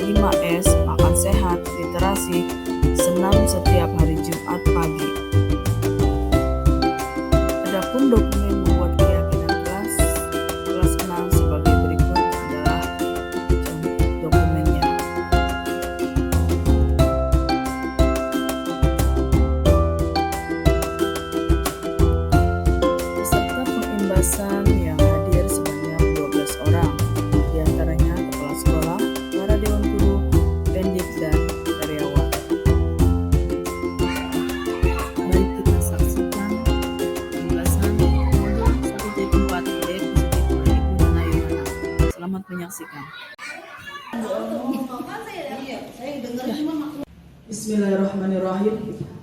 5S, makan sehat, literasi, senam setiap hari Jumat pagi. Adapun dokumen membuat keyakinan kelas 6 sebagai berikut adalah dokumennya. Peserta pengimbasan yang hadir sebanyak 12 orang, diantaranya kepala sekolah, para dewan guru, pendik, dan karyawan. Mari kita saksikan pembahasan modul 1.4D positif oleh Ibu Nana Yohana. Selamat menyaksikan. Bismillahirrahmanirrahim.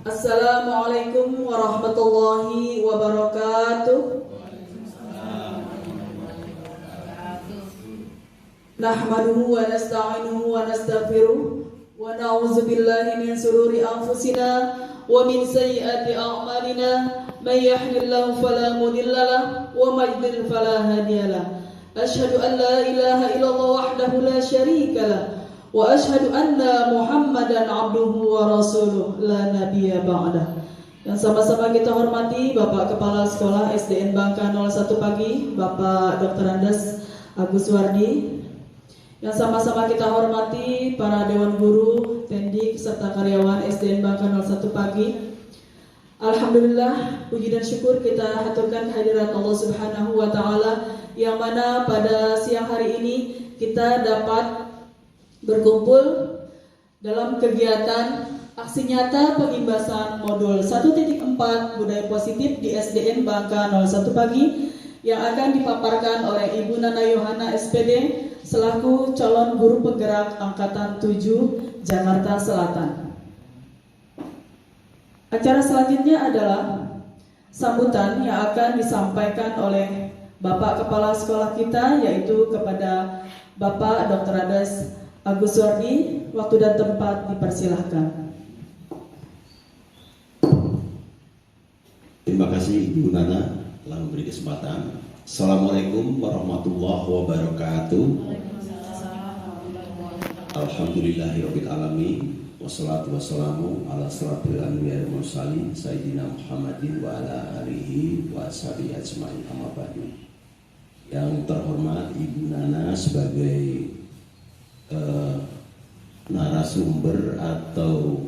Assalamualaikum warahmatullahi wabarakatuh. Nahmaduhu wa nasta'inuhu wa nastaghfiruh wa na'udzu billahi min shururi anfusina wa min sayyiati a'malina. May yahdihillahu fala mudilla lahu wa may yudlil fala hadiya lahu. Asyhadu an la ilaha illallah wahdahu la syarika lahu wa asyhadu anna Muhammadan abduhu wa rasuluh la nabiyya ba'dah. Yang sama-sama kita hormati Bapak Kepala Sekolah SDN Bangka 01 Pagi, Bapak Dr. Andes Agus Wardi. Yang sama-sama kita hormati para dewan guru, pendik, serta karyawan SDN Bangka 01 Pagi. Alhamdulillah, puji dan syukur kita haturkan kehadirat Allah Subhanahu wa Ta'ala, yang mana pada siang hari ini kita dapat berkumpul dalam kegiatan aksi nyata pengimbasan modul 1.4 budaya positif di SDN Bangka 01 Pagi yang akan dipaparkan oleh Ibu Nana Yohana SPD selaku calon guru penggerak Angkatan 7 Jakarta Selatan. Acara selanjutnya adalah sambutan yang akan disampaikan oleh Bapak Kepala Sekolah kita, yaitu kepada Bapak Dr. Andes Agus Wardi. Waktu dan tempat dipersilahkan. Terima kasih Ibu Nana telah memberi kesempatan. Assalamualaikum warahmatullahi wabarakatuh. Alhamdulillahirabbil alamin. Wassalatu wassalamu ala asrofil anbiya'i wal mursalin sayyidina Muhammadin wa ala alihi wa sahbihi ajmain, amma ba'du. Yang terhormat Ibu Nana sebagai narasumber atau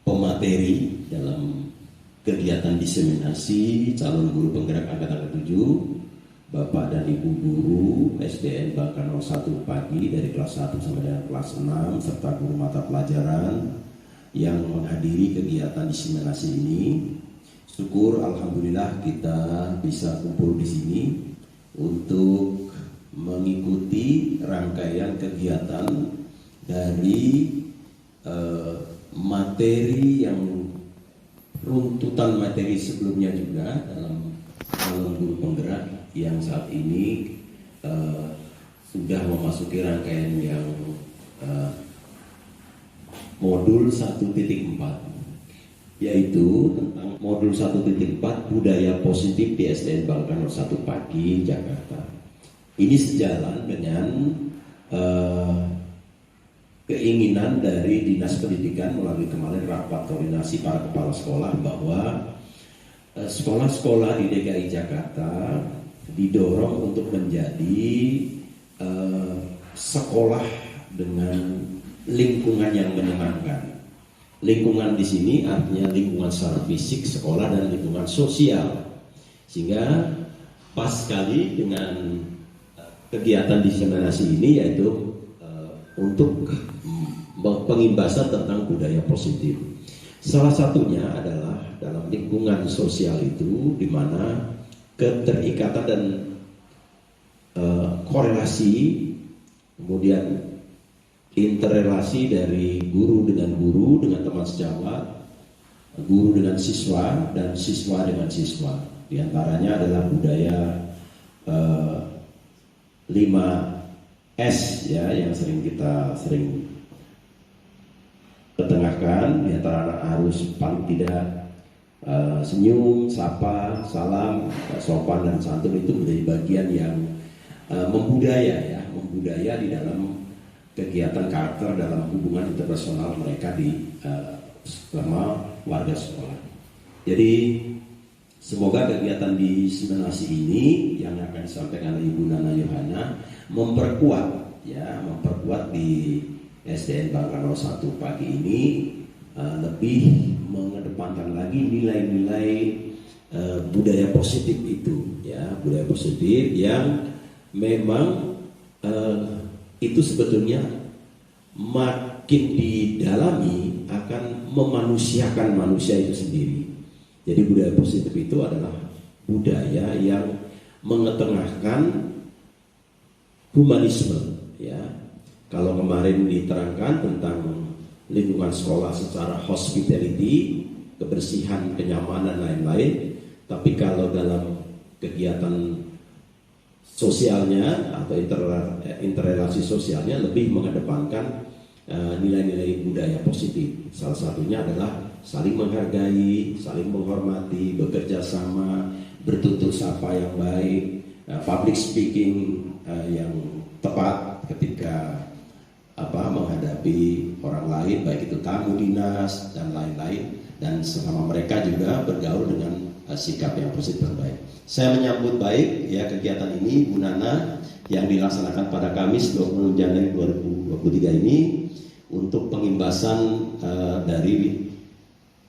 pemateri dalam kegiatan diseminasi calon guru penggerak Angkatan ke-7, Bapak dan Ibu guru SDN Bangka 01 Pagi dari kelas 1 sampai dengan kelas 6 serta guru mata pelajaran yang menghadiri kegiatan diseminasi ini. Syukur alhamdulillah kita bisa kumpul di sini untuk mengikuti rangkaian kegiatan dari materi yang runtutan materi sebelumnya juga dalam calon guru penggerak yang saat ini sudah memasuki rangkaian yang modul 1.4, yaitu tentang modul 1.4 budaya positif di SDN Bangka 01 Pagi, Jakarta. Ini sejalan dengan keinginan dari Dinas Pendidikan melalui kemarin rapat koordinasi para kepala sekolah bahwa sekolah-sekolah di DKI Jakarta didorong untuk menjadi sekolah dengan lingkungan yang menyenangkan. Lingkungan di sini artinya lingkungan secara fisik sekolah dan lingkungan sosial, sehingga pas sekali dengan kegiatan diseminasi ini, yaitu untuk pengimbasan tentang budaya positif. Salah satunya adalah dalam lingkungan sosial itu, di mana keterikatan dan korelasi, kemudian interrelasi dari guru dengan teman sejawat, guru dengan siswa, dan siswa dengan siswa. Di antaranya adalah budaya 5S ya, yang kita sering ketengahkan. Di antara anak harus paling tidak senyum, sapa, salam, sopan dan santun itu menjadi bagian yang membudaya di dalam kegiatan karakter dalam hubungan interpersonal mereka di sama warga sekolah. Jadi semoga kegiatan diseminasi ini yang akan disampaikan oleh Ibu Nana Yohana memperkuat di SDN Bangka 01 pagi ini, lebih mengedepankan lagi nilai-nilai budaya positif itu, budaya positif yang memang itu sebetulnya makin didalami akan memanusiakan manusia itu sendiri. Jadi budaya positif itu adalah budaya yang mengetengahkan humanisme, Kalau kemarin diterangkan tentang lingkungan sekolah secara hospitality, kebersihan, kenyamanan, lain-lain, tapi kalau dalam kegiatan sosialnya atau interrelasi sosialnya lebih mengedepankan nilai-nilai budaya positif. Salah satunya adalah saling menghargai, saling menghormati, bekerja sama, bertutur sapa yang baik, public speaking yang tepat ketika menghadapi orang lain, baik itu tamu dinas dan lain-lain, dan selama mereka juga bergaul dengan sikap yang positif dan baik. Saya menyambut baik kegiatan ini Bu Nana yang dilaksanakan pada Kamis 20 Januari 2023 ini untuk pengimbasan dari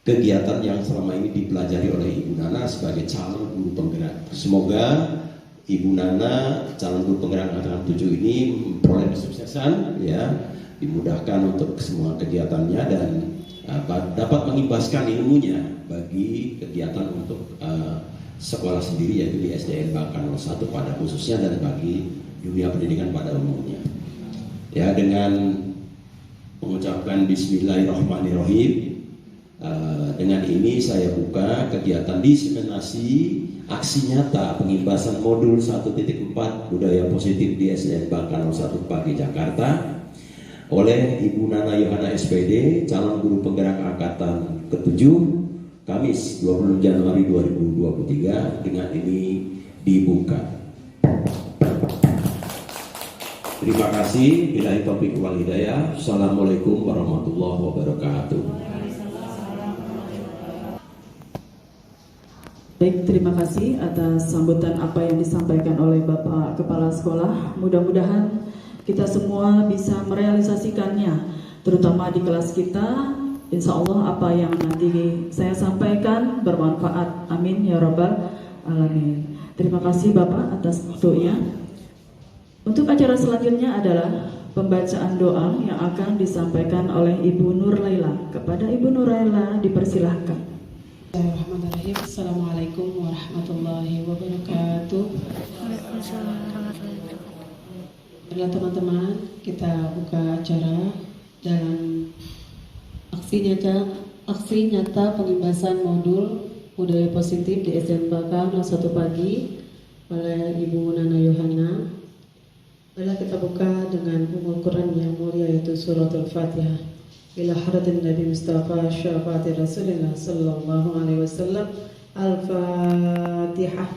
kegiatan yang selama ini dipelajari oleh Ibu Nana sebagai calon guru penggerak. Semoga Ibu Nana calon guru penggerak angkatan 7 ini memperoleh kesuksesan, dimudahkan untuk semua kegiatannya dan dapat mengimbaskan ilmunya bagi kegiatan untuk sekolah sendiri, yaitu di SDN Bangka 01 pada khususnya dan bagi dunia pendidikan pada umumnya. Dengan mengucapkan Bismillahirrahmanirrahim, dengan ini saya buka kegiatan diseminasi aksi nyata pengimbasan modul 1.4 budaya positif di SDN Bangka 01 Pagi Jakarta oleh Ibu Nana Yohana SPD, calon guru penggerak angkatan ke-7, Kamis 20 Januari 2023. Dengan ini dibuka. Terima kasih. Billahi taufiq wal hidayah. Assalamualaikum warahmatullahi wabarakatuh. Baik, terima kasih atas sambutan apa yang disampaikan oleh Bapak Kepala Sekolah. Mudah-mudahan kita semua bisa merealisasikannya, terutama di kelas kita. Insya Allah apa yang nanti saya sampaikan bermanfaat. Amin ya rabbal alamin. Terima kasih Bapak atas waktunya. Untuk acara selanjutnya adalah pembacaan doa yang akan disampaikan oleh Ibu Nur Laila. Kepada Ibu Nur Laila dipersilahkan. Bismillahirrahmanirrahim. Assalamualaikum warahmatullahi wabarakatuh. Baiklah teman-teman, kita buka acara dalam aksi nyata pengimbasan modul budaya positif di SDN Bangka 01 Pagi oleh Ibu Nana Yohana. Baiklah kita buka dengan Al-Quran yang mulia, yaitu surat Al-Fatihah. Ila haratin Nabi Mustafa syafaati Rasulullah sallallahu alaihi wasallam. Al-Fatihah.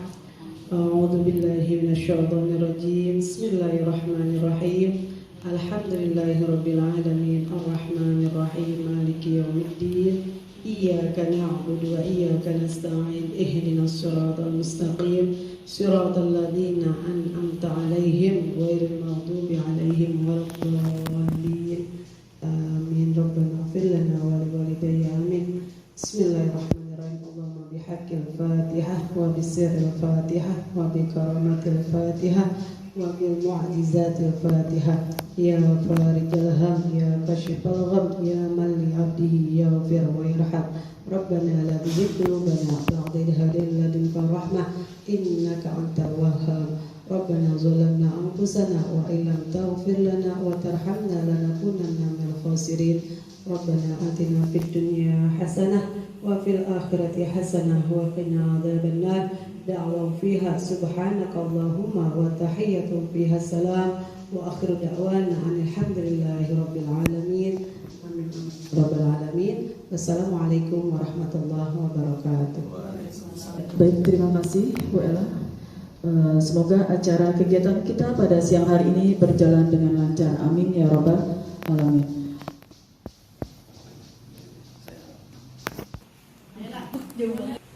A'udzu billahi minasyaitonir rajim. Bismillahirrahmanirrahim. Alhamdulillahirabbil alamin. Arrahmanir rahim. Maliki yaumiddin. Iyyaka na'budu wa iyyaka nasta'in. Ihdinas siratal mustaqim. Siratal ladzina an'amta 'alaihim ghairil maghdubi 'alaihim waladdallin. Amin. Rabbana ighfir lana wa liwalidayya. Amin. Bismillahirrahmanirrahim. Allahumma bihaqqil Fatihah wa bisirril Fatihah wa bikaramatil Fatihah wa bil mu'jizatil Fatihah. Ya farijal ham, ya kashifal gham, ya man li 'abdihi yaghfir wa yarham. Rabbana la tuzigh qulubana ba'da idh hadaytana ladunka rahmah innaka antal wahhab. Rabbana zalamna anfusana wa illam taghfir lana wa tarhamna lanakunanna minal khasirin. Rabbana atina fid dunya hasanah wa fil akhirati hasanah wa qina adzabannar. Da'wa fiha subhanaka Allahumma wa tahiyyatu fiha salam wa akhiru da'wana alhamdulillahi rabbil alamin. Amin rabbil alamin. Wassalamualaikum warahmatullahi wabarakatuh. Baik, terima kasih Bu Ella. Semoga acara kegiatan kita pada siang hari ini berjalan dengan lancar. Amin ya rabbal alamin.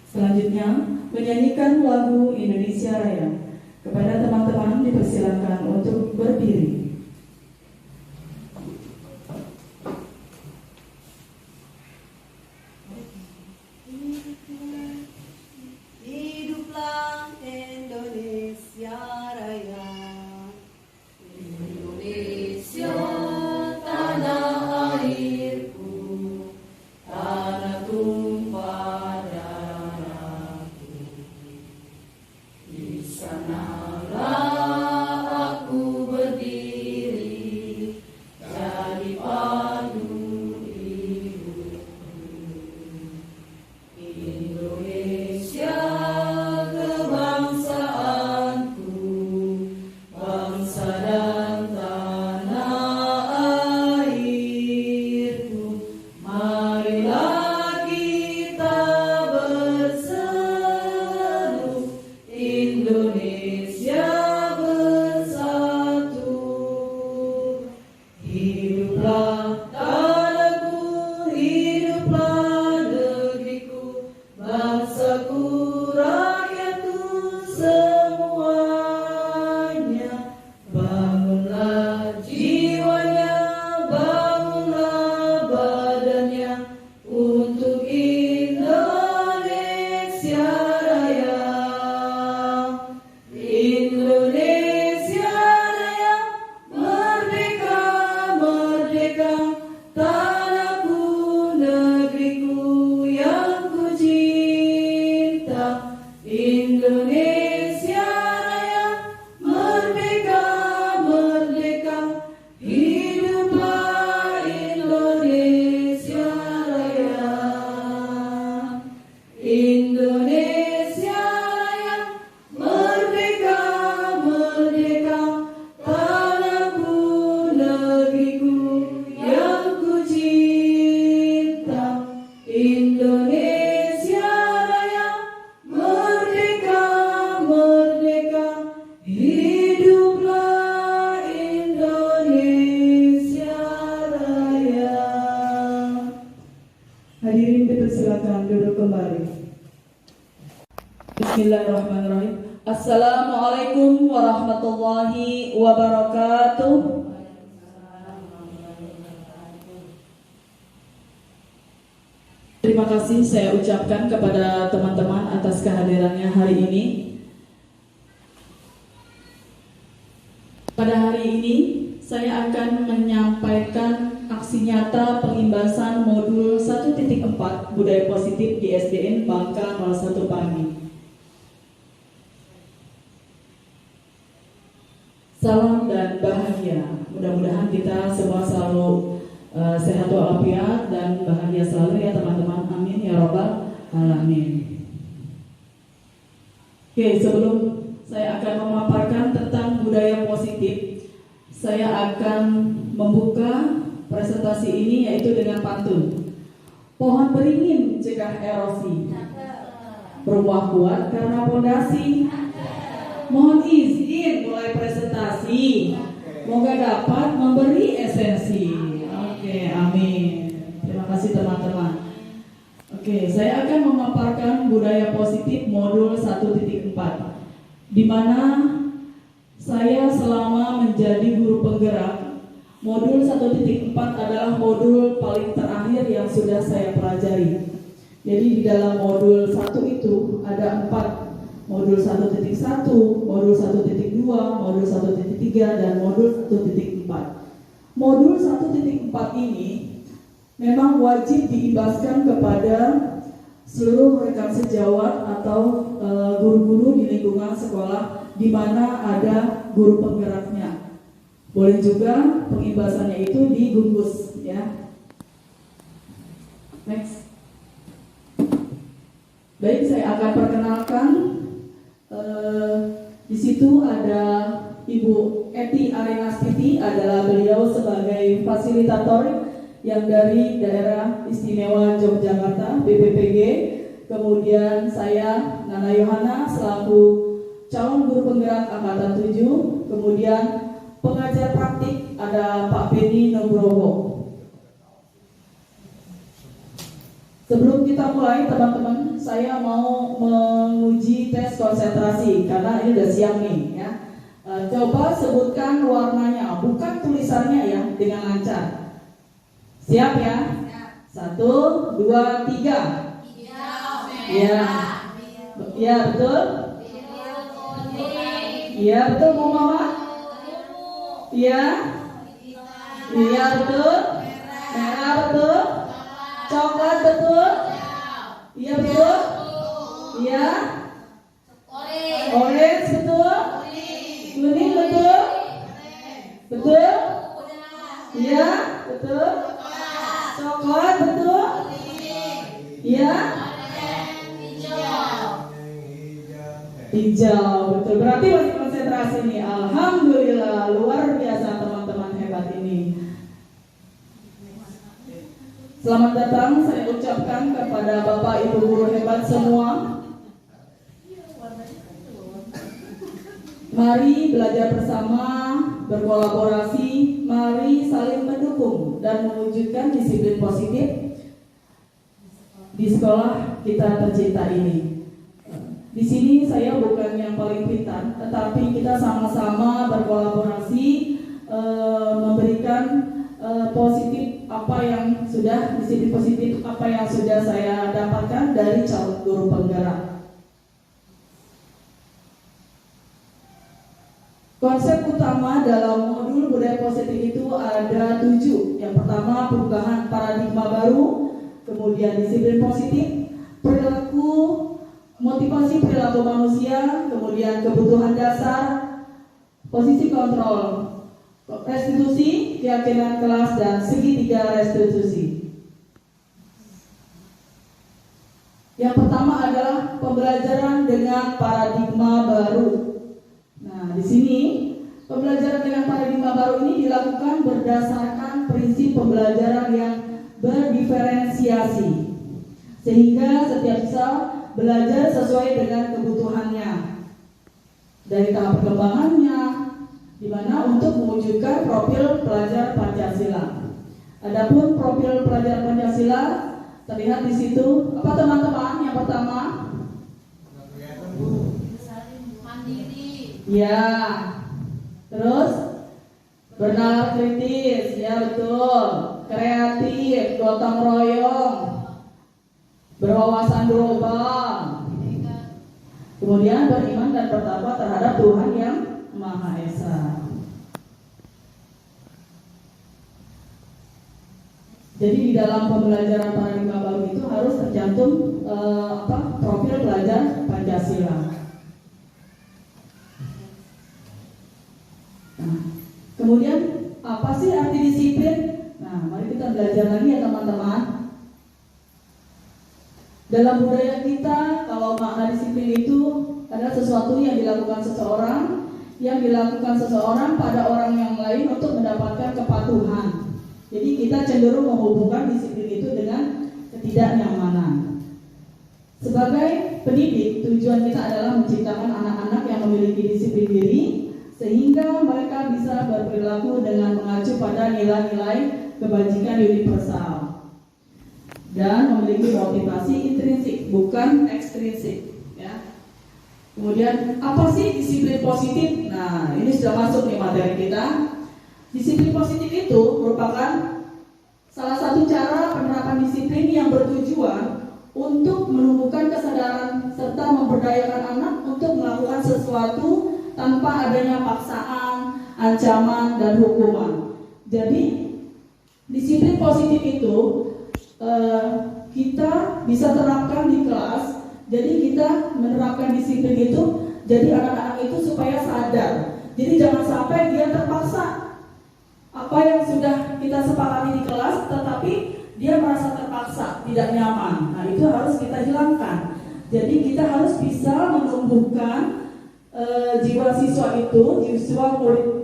Selanjutnya menyanyikan lagu Indonesia Raya. Kepada teman-teman dipersilakan untuk berdiri. Hiduplah Indonesia Raya, Indonesia tanah airku, tanah tumpah darahku. Di sanalah aku berdiri, jadi pandu hidupku. Indonesia kebangsaanku, bangsa dan tanah airku. Marilah kita berseru, Indonesia bersatu. Hiduplah tanahku, hiduplah negeriku, bangsaku, rakyatku semuanya. Bangunlah jiwanya, bangunlah badannya, untuk Indonesia Raya. Indonesia Raya, merdeka, merdeka, tanahku, negeriku yang ku cinta. Indonesia Raya, merdeka, merdeka, hiduplah Indonesia Raya. Indonesia Raya, merdeka, merdeka, tanahku, negeriku yang ku cinta. Indonesia Raya, merdeka, merdeka, hiduplah Indonesia Raya. Hadirin dipersilakan duduk kembali. Bismillahirrahmanirrahim. Assalamualaikum warahmatullahi wabarakatuh. Terima kasih saya ucapkan kepada teman-teman atas kehadirannya hari ini. Pada hari ini saya akan menyampaikan aksi nyata pengimbasan modul 1.4 Budaya Positif di SDN Bangka 01 Pagi. Salam dan bahagia. Mudah-mudahan kita semua selalu sehat walafiat dan bahagia selalu ya teman-teman. Amin ya rabbal alamin. Oke, sebelum saya akan memaparkan tentang budaya positif, saya akan membuka presentasi ini yaitu dengan pantun. Pohon beringin cegah erosi, rumah kuat karena pondasi. Mohon izin mulai presentasi. Moga dapat memberi esensi. Oke, amin. Terima kasih teman-teman. Oke, saya akan memaparkan budaya positif modul 1.4, di mana saya selama menjadi guru penggerak. Modul 1.4 adalah modul paling terakhir yang sudah saya pelajari. Jadi di dalam modul 1 itu ada 4. Modul 1.1, modul 1.2, modul 1.3, dan modul 1.4. Modul 1.4 ini memang wajib diimbaskan kepada seluruh rekan sejawat atau guru-guru di lingkungan sekolah di mana ada guru penggeraknya. Boleh juga pengimbasannya itu di gugus ya. Next. Baik, saya akan perkenalkan. Di situ ada Ibu Eti Arenastiti, adalah beliau sebagai fasilitator yang dari Daerah Istimewa Yogyakarta BPPG. Kemudian saya Nana Yohana selaku calon guru penggerak angkatan 7, kemudian pengajar praktik ada Pak Beni Nugroho. Sebelum kita mulai teman-teman, saya mau menguji tes konsentrasi karena ini udah siang nih ya. Coba sebutkan warnanya, bukan tulisannya ya, dengan lancar. Siap ya? 1, 2, 3. Ya. Ya betul? Iya betul Bu Mama? Iya? Iya betul? Merah betul? Coklat betul? Iya betul? Iya? Orange betul? Kuning betul? Betul? Iya? Betul? Coklat betul? Iya? Hijau betul. Berarti masih konsentrasi nih. Alhamdulillah, luar biasa teman-teman hebat ini. Selamat datang saya ucapkan kepada Bapak Ibu guru hebat semua. Mari belajar bersama, berkolaborasi, mari saling mendukung dan mewujudkan disiplin positif di sekolah kita tercinta ini. Di sini saya bukan yang paling pintar, tetapi kita sama-sama berkolaborasi memberikan positif apa yang sudah disiplin positif apa yang sudah saya dapatkan dari calon guru penggerak. Konsep utama dalam modul budaya positif itu ada 7. Yang pertama, perubahan paradigma baru, kemudian disiplin positif, perilaku, motivasi perilaku manusia, kemudian kebutuhan dasar, posisi kontrol, restitusi, keyakinan kelas, dan segitiga restitusi. Yang pertama adalah pembelajaran dengan paradigma baru. Nah, di sini pembelajaran dengan paradigma baru ini dilakukan berdasarkan prinsip pembelajaran yang berdiferensiasi, sehingga setiap siswa belajar sesuai dengan kebutuhannya dari tahap perkembangannya, di mana untuk mewujudkan profil pelajar Pancasila. Adapun profil pelajar Pancasila terlihat di situ. Apa teman-teman? Yang pertama, mandiri. Ya. Terus bernalar kritis, ya betul. Kreatif, gotong royong, berwawasan global. Kemudian beriman dan bertakwa terhadap Tuhan yang Maha Esa. Jadi di dalam pembelajaran paradigma baru itu harus tercantum profil pelajar Pancasila. Nah, kemudian apa sih arti disiplin? Nah, mari kita belajar lagi ya teman-teman. Dalam budaya kita, kalau makna disiplin itu adalah sesuatu yang dilakukan seseorang pada orang yang lain untuk mendapatkan kepatuhan. Jadi kita cenderung menghubungkan disiplin itu dengan ketidaknyamanan. Sebagai pendidik, tujuan kita adalah menciptakan anak-anak yang memiliki disiplin diri, sehingga mereka bisa berperilaku dengan mengacu pada nilai-nilai kebajikan universal dan memiliki motivasi intrinsik, bukan ekstrinsik. Ya. Kemudian apa sih disiplin positif? Nah, ini sudah masuk nih materi kita. Disiplin positif itu merupakan salah satu cara penerapan disiplin yang bertujuan untuk menumbuhkan kesadaran serta memberdayakan anak untuk melakukan sesuatu tanpa adanya paksaan, ancaman, dan hukuman. Jadi disiplin positif itu kita bisa terapkan di kelas. Jadi kita menerapkan disiplin itu, jadi anak-anak itu supaya sadar. Jadi jangan sampai dia terpaksa apa yang sudah kita sepakati di kelas, tetapi dia merasa terpaksa, tidak nyaman. Nah, itu harus kita hilangkan. Jadi kita harus bisa menumbuhkan jiwa siswa itu,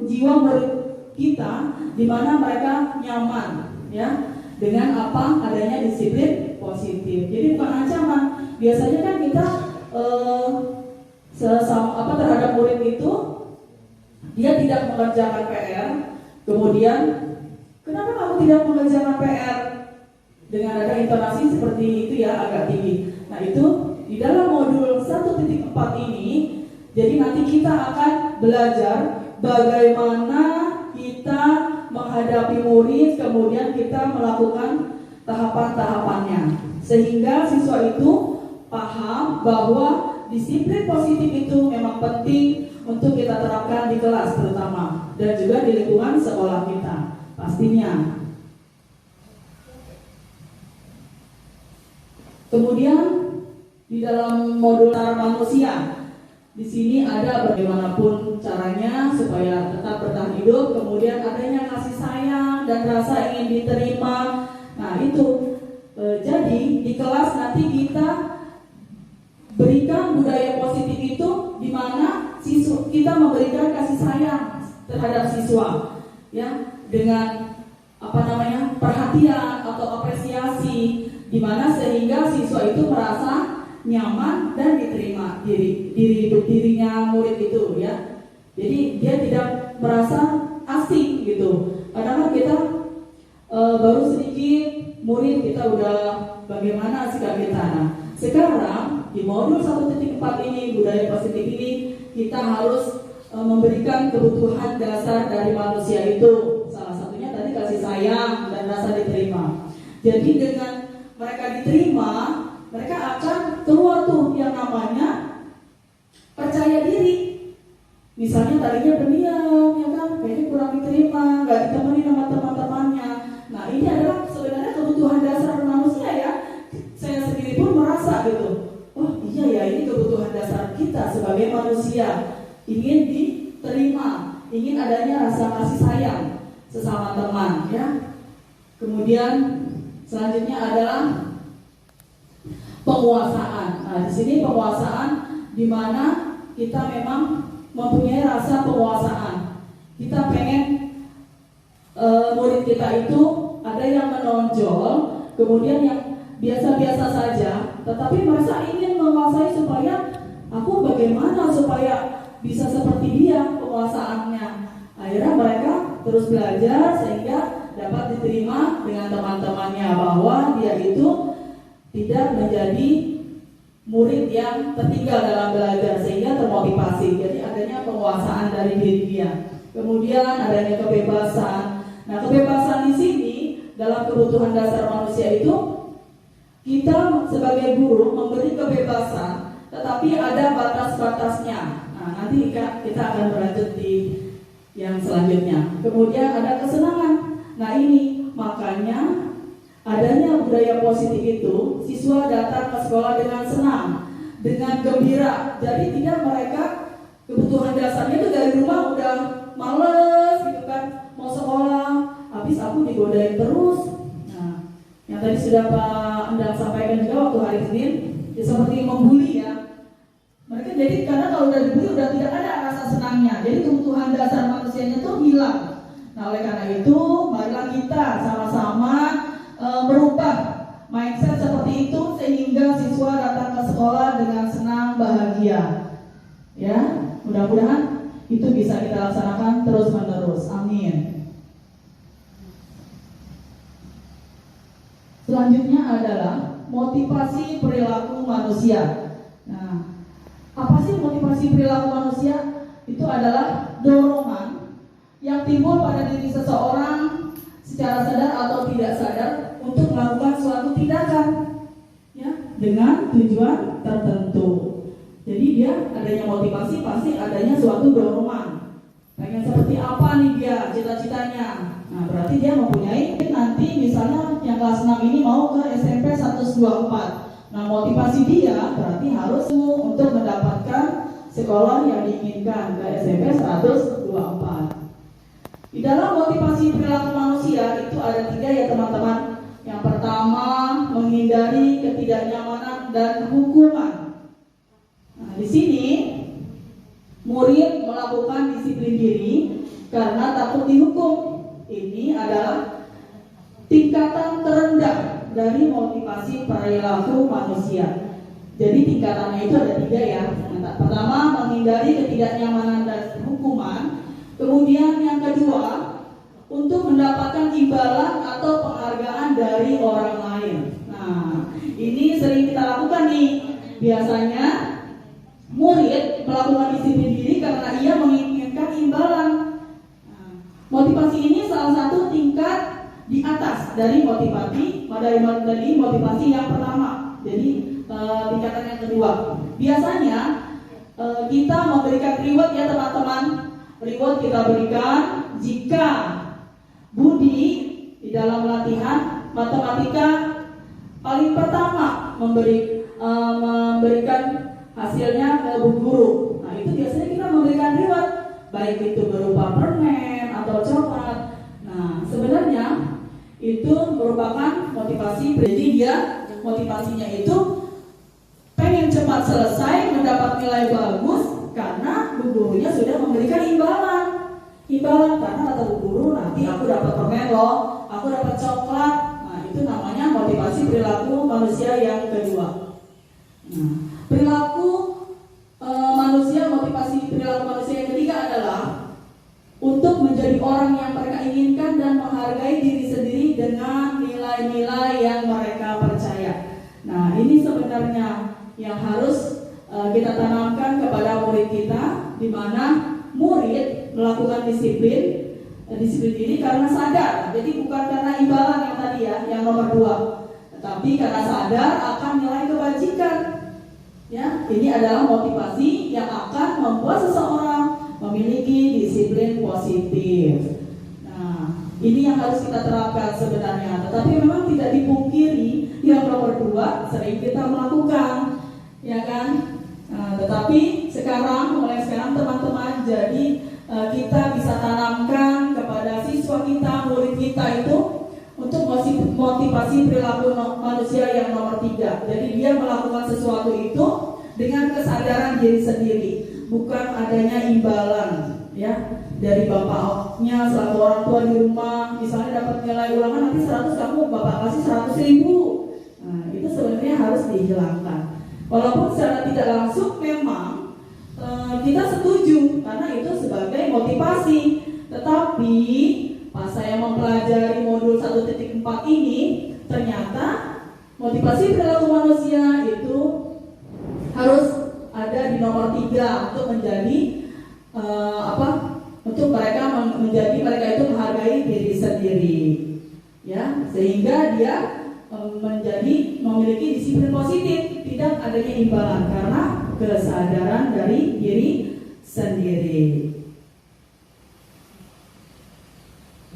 jiwa murid kita, di mana mereka nyaman, ya, dengan apa adanya disiplin positif. Jadi bukan ancaman. Biasanya kan kita terhadap murid itu, dia tidak mengerjakan PR, kemudian kenapa kamu tidak mengerjakan PR? Dengan ada intonasi seperti itu ya, agak tinggi. Nah itu di dalam modul 1.4 ini, jadi nanti kita akan belajar bagaimana kita menghadapi murid, kemudian kita melakukan tahapan-tahapannya, sehingga siswa itu paham bahwa disiplin positif itu memang penting untuk kita terapkan di kelas terutama, dan juga di lingkungan sekolah kita pastinya. Kemudian di dalam modul cara manusia, di sini ada bagaimanapun caranya supaya tetap bertahan hidup, kemudian adanya kasih sayang dan rasa ingin diterima. Nah itu, jadi di kelas nanti kita berikan budaya positif itu, di mana kita memberikan kasih sayang terhadap siswa, ya, dengan perhatian atau apresiasi, di mana sehingga siswa itu merasa nyaman dan diterima dirinya murid itu, ya. Jadi dia tidak merasa asing gitu. Karena kita baru sedikit murid, kita udah bagaimana sikap kita. Nah, sekarang di modul 1.4 ini, budaya positif ini, kita harus memberikan kebutuhan dasar dari manusia itu. Salah satunya tadi kasih sayang dan rasa diterima. Jadi dengan mereka diterima, mereka akan keluar tuh yang namanya percaya diri. Misalnya tadinya pendiam, ya kan, kayaknya kurang diterima, nggak ditemani sama teman-temannya. Nah ini adalah sebenarnya kebutuhan dasar manusia ya. Saya sendiri pun merasa gitu, oh iya ya, ini kebutuhan dasar kita sebagai manusia, ingin diterima, ingin adanya rasa kasih sayang sesama teman, ya. Kemudian selanjutnya adalah penguasaan. Nah, di sini penguasaan di mana kita memang mempunyai rasa penguasaan. Kita pengen murid kita itu ada yang menonjol, kemudian yang biasa-biasa saja, tetapi merasa ingin menguasai supaya aku bagaimana supaya bisa seperti dia penguasaannya. Akhirnya mereka terus belajar sehingga dapat diterima dengan teman-temannya, bahwa dia itu tidak menjadi murid yang tertinggal dalam belajar, sehingga termotivasi. Jadi adanya penguasaan dari diri dia. Kemudian adanya kebebasan. Nah, kebebasan di sini dalam kebutuhan dasar manusia itu, kita sebagai guru memberi kebebasan, tetapi ada batas-batasnya. Nah, nanti kita akan berlanjut di yang selanjutnya. Kemudian ada kesenangan. Nah ini makanya adanya budaya positif itu, siswa datang ke sekolah dengan senang, dengan gembira. Jadi tidak mereka kebutuhan dasarnya itu dari rumah udah males gitu kan, mau sekolah, habis aku digodain terus. Nah, yang tadi sudah Pak Endang sampaikan juga waktu hari Senin, ya seperti membuli ya. Mereka jadi karena kalau udah dibully udah tidak ada rasa senangnya, jadi kebutuhan dasar manusianya itu hilang. Nah oleh karena itu, marilah kita sama-sama merubah mindset seperti itu sehingga siswa datang ke sekolah dengan senang, bahagia. Ya, mudah-mudahan itu bisa kita laksanakan terus-menerus. Amin. Selanjutnya adalah motivasi perilaku manusia. Nah, apa sih motivasi perilaku manusia? Itu adalah dorongan yang timbul pada diri seseorang secara sadar atau tidak sadar untuk melakukan suatu tindakan, ya, dengan tujuan tertentu. Jadi dia adanya motivasi, pasti adanya suatu dorongan. Pengen seperti apa nih dia cita-citanya. Nah berarti dia mempunyai, nanti misalnya yang kelas 6 ini mau ke SMP 124. Nah motivasi dia berarti harus untuk mendapatkan sekolah yang diinginkan, ke SMP 124. Di dalam motivasi perilaku manusia itu ada 3 ya teman-teman. Yang pertama, menghindari ketidaknyamanan dan hukuman. Nah, di sini murid melakukan disiplin diri karena takut dihukum. Ini adalah tingkatan terendah dari motivasi perilaku manusia. Jadi tingkatannya itu ada 3 ya. Nah, pertama, menghindari ketidaknyamanan dan hukuman. Kemudian yang kedua, untuk mendapatkan imbalan atau penghargaan dari orang lain. Nah, ini sering kita lakukan nih. Biasanya murid melakukan disiplin diri karena ia menginginkan imbalan. Nah, motivasi ini salah satu tingkat di atas dari motivasi yang pertama. Jadi tingkatan yang kedua. Biasanya kita memberikan reward ya teman-teman. Reward kita berikan jika Budi di dalam latihan matematika paling pertama memberikan hasilnya ke bu guru. Nah, itu biasanya kita memberikan reward, baik itu berupa permen atau coklat. Nah, sebenarnya itu merupakan motivasi. Jadi dia motivasinya itu pengen cepat selesai, mendapat nilai bagus karena bu gurunya sudah memberikan imbalan karena kata bu guru, nanti aku dapat permen loh, aku dapat coklat. Nah, itu namanya motivasi perilaku manusia yang kedua. Nah, motivasi perilaku manusia yang ketiga adalah untuk menjadi orang yang mereka inginkan dan menghargai diri sendiri dengan nilai-nilai yang mereka percaya. Nah, ini sebenarnya yang harus kita tanamkan kepada murid kita, di mana murid melakukan disiplin diri karena sadar. Jadi bukan karena imbalan yang tadi ya, yang nomor 2, tetapi karena sadar akan nilai kebajikan. Ya, ini adalah motivasi yang akan membuat seseorang memiliki disiplin positif. Nah, ini yang harus kita terapkan sebenarnya. Tetapi memang tidak dipungkiri yang nomor 2 sering kita melakukan, ya kan? Nah, tetapi mulai sekarang teman-teman, jadi kita bisa tanamkan kepada siswa kita, murid kita itu untuk motivasi perilaku manusia yang nomor 3. Jadi dia melakukan sesuatu itu dengan kesadaran diri sendiri, bukan adanya imbalan ya dari bapaknya selaku orang tua di rumah. Misalnya dapat nilai ulangan nanti 100, kamu bapak kasih 100.000. Nah, itu sebenarnya harus dihilangkan. Walaupun secara tidak langsung memang kita setuju karena itu sebagai motivasi, tetapi pas saya mempelajari modul 1.4 ini, ternyata motivasi perilaku manusia itu harus ada di nomor 3 untuk menjadi untuk mereka itu menghargai diri sendiri, ya, sehingga dia memiliki disiplin positif, tidak adanya imbalan karena kesadaran dari diri sendiri.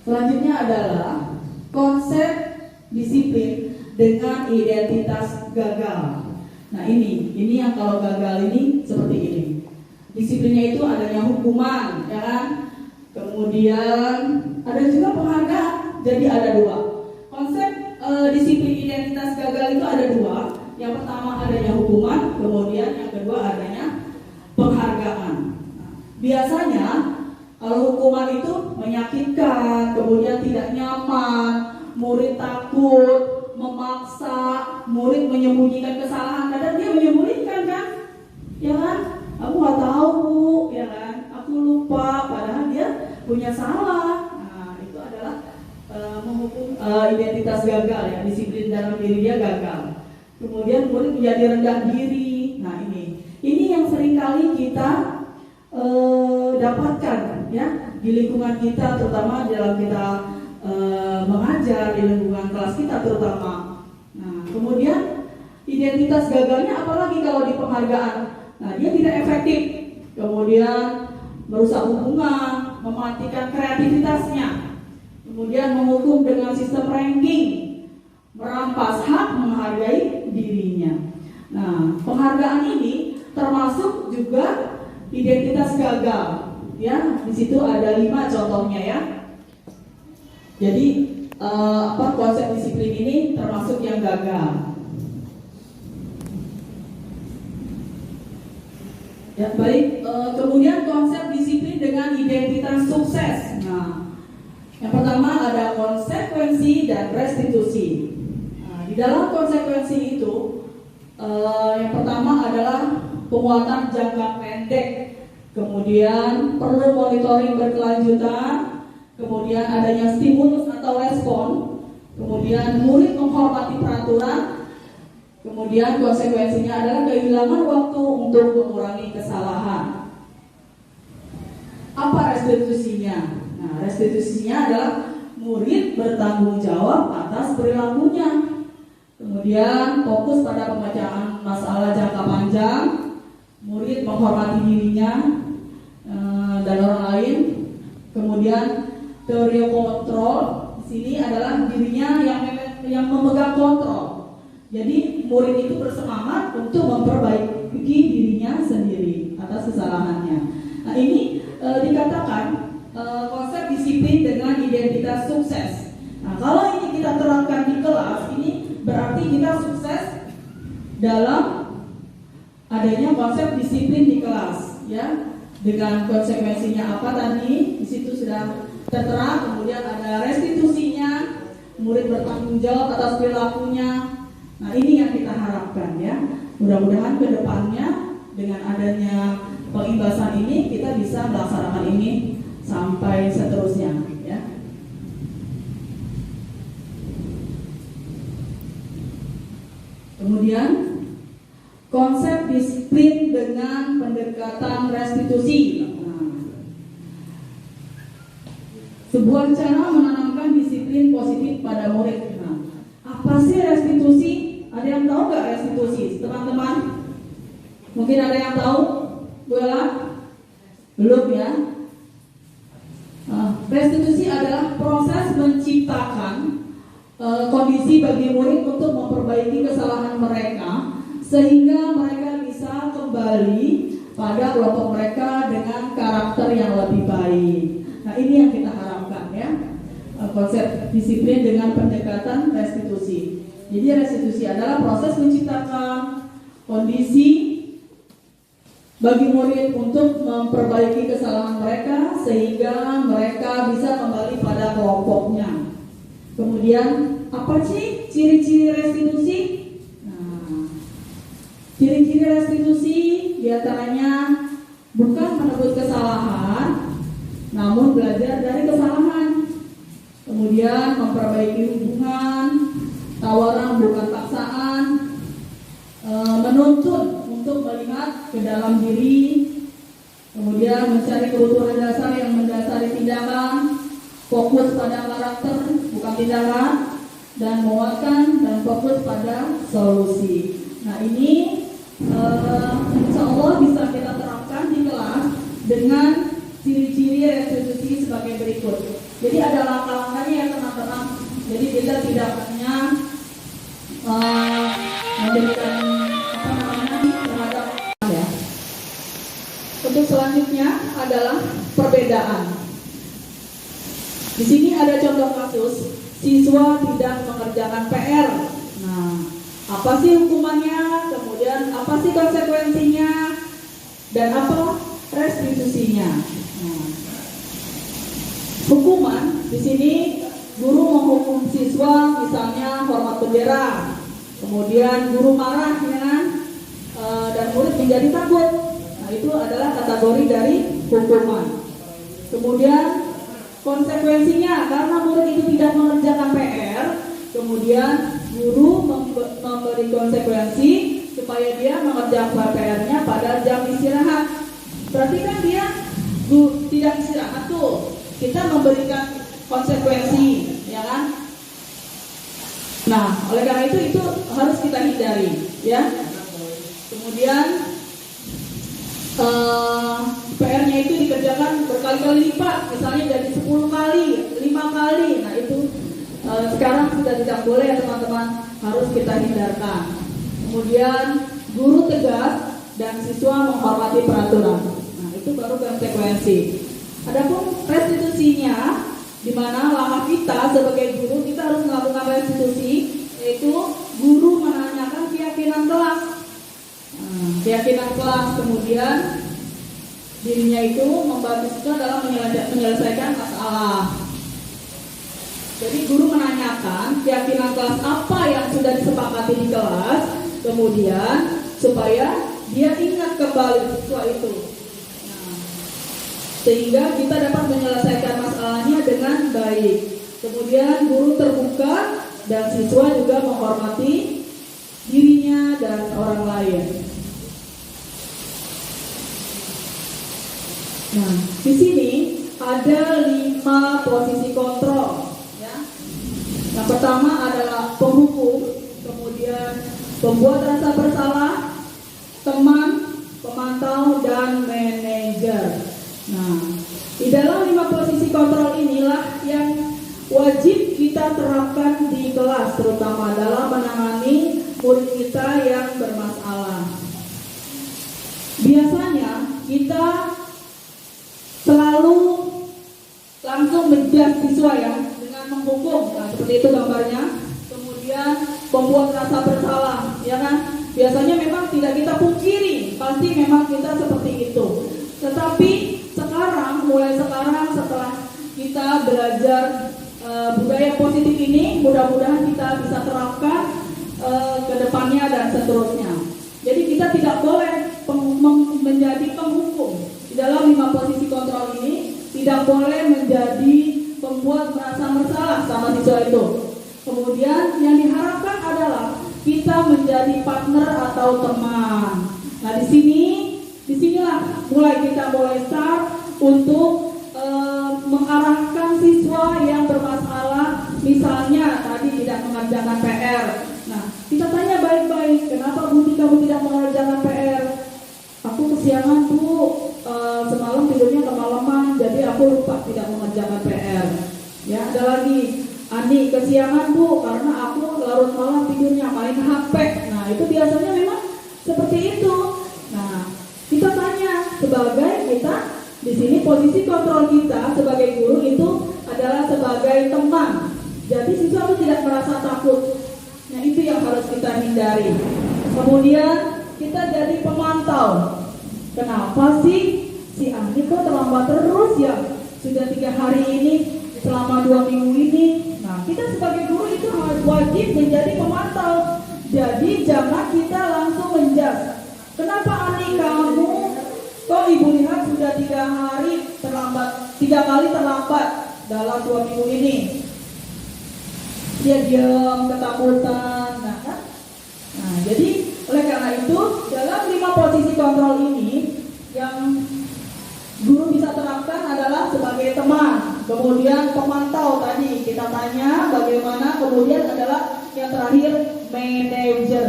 Selanjutnya adalah konsep disiplin dengan identitas gagal. Nah, ini yang kalau gagal ini seperti ini. Disiplinnya itu adanya hukuman, ya kan? Kemudian ada juga penghargaan. Jadi ada 2. Konsep disiplin identitas gagal itu ada 2. Yang pertama adanya hukuman, kemudian yang kedua adanya penghargaan. Nah, biasanya kalau hukuman itu menyakitkan, kemudian tidak nyaman, murid takut, memaksa, murid menyembunyikan kesalahan. Kadang dia menyembunyikan kan, ya kan? Aku nggak tahu bu, ya kan? Aku lupa, padahal dia punya salah. Nah, itu adalah menghukum identitas gagal ya, disiplin dalam diri dia gagal. Kemudian murid menjadi rendah diri. Nah, ini yang seringkali kita dapatkan ya di lingkungan kita, terutama dalam kita mengajar di lingkungan kelas kita terutama. Nah, kemudian identitas gagalnya apalagi kalau di penghargaan. Nah, dia tidak efektif. Kemudian merusak hubungan, mematikan kreativitasnya. Kemudian menghukum dengan sistem ranking, merampas hak menghargai dirinya. Nah, penghargaan ini termasuk juga identitas gagal. Ya, di situ ada 5 contohnya ya. Jadi konsep disiplin ini termasuk yang gagal. Ya, baik. Kemudian konsep disiplin dengan identitas sukses. Nah, yang pertama ada konsekuensi dan restitusi. Nah, di dalam konsekuensi itu Yang pertama adalah penguatan jangka pendek, kemudian perlu monitoring berkelanjutan, kemudian adanya stimulus atau respon, kemudian murid menghormati peraturan, kemudian konsekuensinya adalah kehilangan waktu untuk mengurangi kesalahan. Apa restitusinya? Nah, restitusinya adalah murid bertanggung jawab atas perilakunya. Kemudian fokus pada pembacaan masalah jangka panjang, murid menghormati dirinya dan orang lain. Kemudian teori kontrol di sini adalah dirinya yang memegang kontrol. Jadi murid itu bersemangat untuk memperbaiki dirinya sendiri atas kesalahannya. Nah, ini dikatakan konsep disiplin dengan identitas sukses. Nah, kalau ini kita terapkan di kelas, ini berarti kita sukses dalam adanya konsep disiplin di kelas, ya. Dengan konsekuensinya apa tadi di situ sudah tertera. Kemudian ada restitusinya, murid bertanggung jawab atas perilakunya. Nah, ini yang kita harapkan, ya. Mudah-mudahan ke depannya dengan adanya pengimbasan ini kita bisa melaksanakan ini sampai seterusnya, ya. Kemudian konsep disiplin dengan pendekatan restitusi. Sebuah cara menanamkan disiplin positif pada murid. Nah, apa sih restitusi? Ada yang tahu nggak restitusi, teman-teman? Mungkin ada yang tahu, Bu Ella? Belum, ya? Restitusi adalah proses menciptakan kondisi bagi murid untuk memperbaiki kesalahan mereka sehingga mereka bisa kembali pada kelompok mereka dengan karakter yang lebih baik. Nah, ini yang kita harapkan, ya. Konsep disiplin dengan pendekatan restitusi. Jadi restitusi adalah proses menciptakan kondisi bagi murid untuk memperbaiki kesalahan mereka sehingga mereka bisa kembali pada kelompoknya. Kemudian apa sih ciri-ciri restitusi? Nah, ciri-ciri restitusi diantaranya bukan menebus kesalahan, namun belajar dari kesalahan. Kemudian memperbaiki hubungan, tawaran bukan paksaan, menuntut untuk melihat ke dalam diri, kemudian mencari kebutuhan dasar yang mendasari tindakan, fokus pada karakter bukan tindakan, dan menguatkan dan fokus pada solusi. Nah, ini insya Allah bisa kita terapkan di kelas dengan ciri-ciri restitusi sebagai berikut. Jadi ada langkah-langkahnya, ya teman-teman. Jadi kita tidak hanya memberikan terhadap, ya. Untuk selanjutnya adalah perbedaan. Di sini ada contoh kasus siswa tidak mengerjakan PR. Nah, apa sih hukumannya? Kemudian apa sih konsekuensinya? Dan apa restitusinya? Nah, hukuman di sini guru menghukum siswa misalnya hormat bendera. Kemudian guru marah, ya kan? Dan murid menjadi takut. Nah, itu adalah kategori dari hukuman. Kemudian konsekuensinya, karena murid itu tidak mengerjakan PR, kemudian guru memberi konsekuensi supaya dia mengerjakan PR-nya pada jam istirahat. Berarti kan dia tidak istirahat tuh. Kita memberikan konsekuensi, ya kan? Nah, oleh karena itu harus kita hindari, ya. Kemudian PR-nya itu dikerjakan berkali-kali lipat, misalnya dari 10 kali, 5 kali. Nah, itu sekarang sudah tidak boleh, ya teman-teman, harus kita hindarkan. Kemudian guru tegas dan siswa menghormati peraturan. Nah, itu baru konsekuensi. Adapun restitusinya, di mana langkah kita sebagai guru, kita harus melakukan restitusi, yaitu guru menanyakan keyakinan kelas. Keyakinan kelas, kemudian dirinya itu membantu siswa dalam menyelesaikan masalah. Jadi guru menanyakan keyakinan kelas apa yang sudah disepakati di kelas, Kemudian supaya dia ingat kembali siswa itu. Nah, sehingga kita dapat menyelesaikan masalahnya dengan baik. Kemudian guru terbuka dan siswa juga menghormati dirinya dan orang lain. Nah, di sini ada 5 posisi kontrol. Ya. Yang pertama adalah penghukum, kemudian pembuat rasa bersalah, teman, pemantau, dan manajer. Nah, di dalam 5 posisi kontrol inilah yang wajib kita terapkan di kelas, terutama dalam menangani murid kita yang bermasalah. Biasanya kita selalu langsung menjudge siswa ya, dengan menghukum. Nah, seperti itu gambarnya. Kemudian membuat rasa bersalah, ya kan? Biasanya memang tidak kita pungkiri, pasti memang kita seperti itu. Tetapi sekarang, mulai sekarang setelah kita belajar budaya positif ini, mudah-mudahan kita bisa terapkan ke depannya dan seterusnya. Jadi kita tidak boleh menjadi penghukum. Di dalam 5 posisi kontrol ini tidak boleh menjadi pembuat merasa bersalah sama siswa itu. Kemudian yang diharapkan adalah kita menjadi partner atau teman. Nah, disinilah mulai start untuk mengarahkan siswa yang bermasalah, misalnya tadi tidak mengerjakan PR. Nah, kita tanya baik-baik, kenapa Bu kamu tidak mengerjakan PR? Aku kesiangan Bu, semalam tidurnya kemalaman, jadi aku lupa tidak mengerjakan PR. Ya, ada lagi, Ani kesiangan Bu, karena aku larut malam tidurnya main HP. Nah, itu biasanya memang seperti itu. Nah, kita tanya sebagai kita di sini posisi kontrol kita sebagai guru itu adalah sebagai teman. Jadi siswa itu tidak merasa takut. Nah, itu yang harus kita hindari. Kemudian kita jadi pemantau. Kenapa sih si Ani kok terlambat terus ya? Sudah 3 hari ini, selama 2 minggu ini. Nah, kita sebagai guru itu harus wajib menjadi pemantau. Jadi jangan kita langsung menjudge. Kenapa Ani kamu kok ibu lihat sudah 3 hari terlambat, 3 kali terlambat dalam 2 minggu ini? Dia diam, ketakutan, nah, jadi oleh karena itu dalam 5 posisi kontrol ini yang guru bisa terapkan adalah sebagai teman, kemudian pemantau tadi kita tanya bagaimana, kemudian adalah yang terakhir manajer.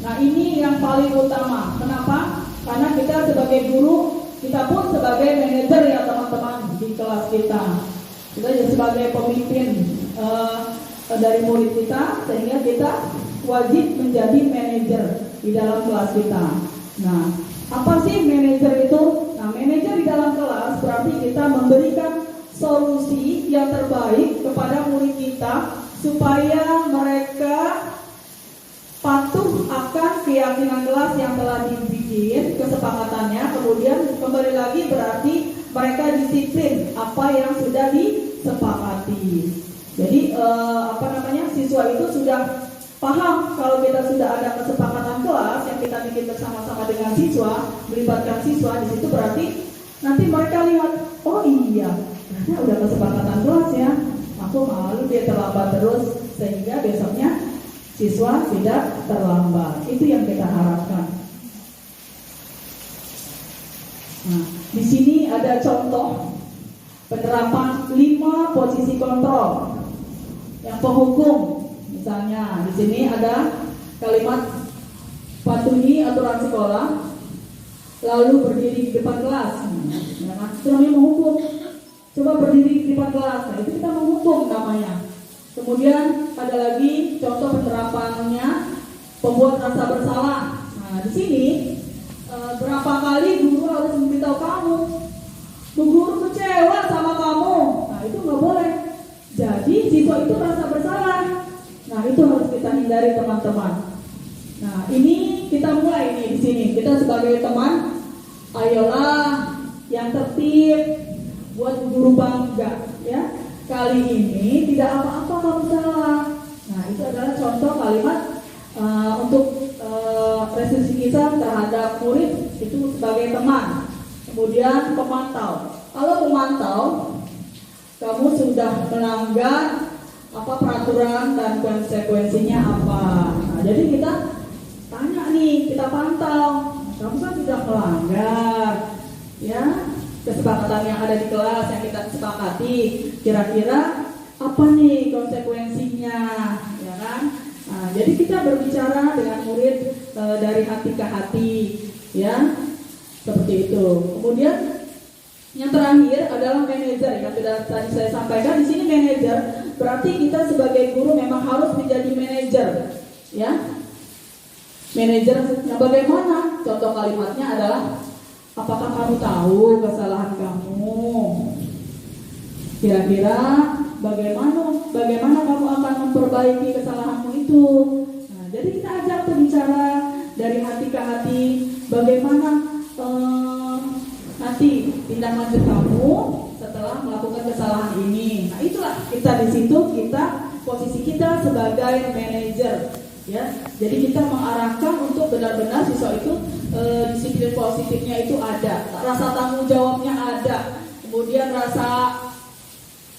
Nah, ini yang paling utama. Kenapa? Karena kita sebagai guru, kita pun sebagai manajer ya teman-teman di kelas kita. Kita juga sebagai pemimpin dari murid kita, sehingga kita wajib menjadi manajer di dalam kelas kita. Nah, apa sih manajer itu? Nah, manajer di dalam kelas berarti kita memberikan solusi yang terbaik kepada murid kita supaya mereka patuh akan keyakinan kelas yang telah dibikin, kesepakatannya. Kemudian kembali lagi berarti mereka disiplin apa yang sudah disepakati. Jadi siswa itu sudah paham kalau kita sudah ada kesepakatan kelas yang kita bikin bersama-sama dengan siswa, melibatkan siswa, di situ berarti nanti mereka lihat, oh iya, ternyata udah kesepakatan kelas ya, aku malu dia terlambat terus, sehingga besoknya siswa tidak terlambat. Itu yang kita harapkan. Nah, di sini ada contoh penerapan 5 posisi kontrol. Yang penghukum, misalnya di sini ada kalimat patuhi aturan sekolah, lalu berdiri di depan kelas. Nah, itu namanya menghukum. Coba berdiri di depan kelas, nah itu kita menghukum namanya. Kemudian ada lagi contoh penerapannya pembuat rasa bersalah. Nah, di sini berapa kali guru harus memberitahu kamu, guru kecewa sama kamu. Nah, itu nggak boleh. Jadi siswa itu merasa bersalah. Nah, itu harus kita hindari teman-teman. Nah, ini kita mulai nih di sini. Kita sebagai teman, ayolah yang tertib, buat guru bangga, ya. Kali ini tidak apa-apa kamu salah. Nah, itu adalah contoh kalimat untuk Bisa terhadap murid itu sebagai teman. Kemudian pemantau. Kalau pemantau, kamu sudah melanggar apa peraturan dan konsekuensinya apa. Nah, jadi kita tanya nih, kita pantau. Kamu kan sudah melanggar, ya kesepakatan yang ada di kelas yang kita sepakati. Kira-kira apa nih konsekuensinya, ya kan? Nah, jadi kita berbicara dengan murid dari hati ke hati, ya seperti itu. Kemudian yang terakhir adalah manajer yang sudah tadi saya sampaikan. Di sini manajer berarti kita sebagai guru memang harus menjadi manajer, ya. Manajer. Nah, bagaimana? Contoh kalimatnya adalah, apakah kamu tahu kesalahan kamu? Kira-kira bagaimana kamu akan memperbaiki kesalahanmu itu? Nah, jadi kita ajak berbicara dari hati ke hati, bagaimana nanti tindak lanjut kamu setelah melakukan kesalahan ini. Nah, itulah kita di situ, posisi kita sebagai manajer, ya. Jadi kita mengarahkan untuk benar-benar siswa itu disiplin positifnya itu ada, rasa tanggung jawabnya ada, kemudian rasa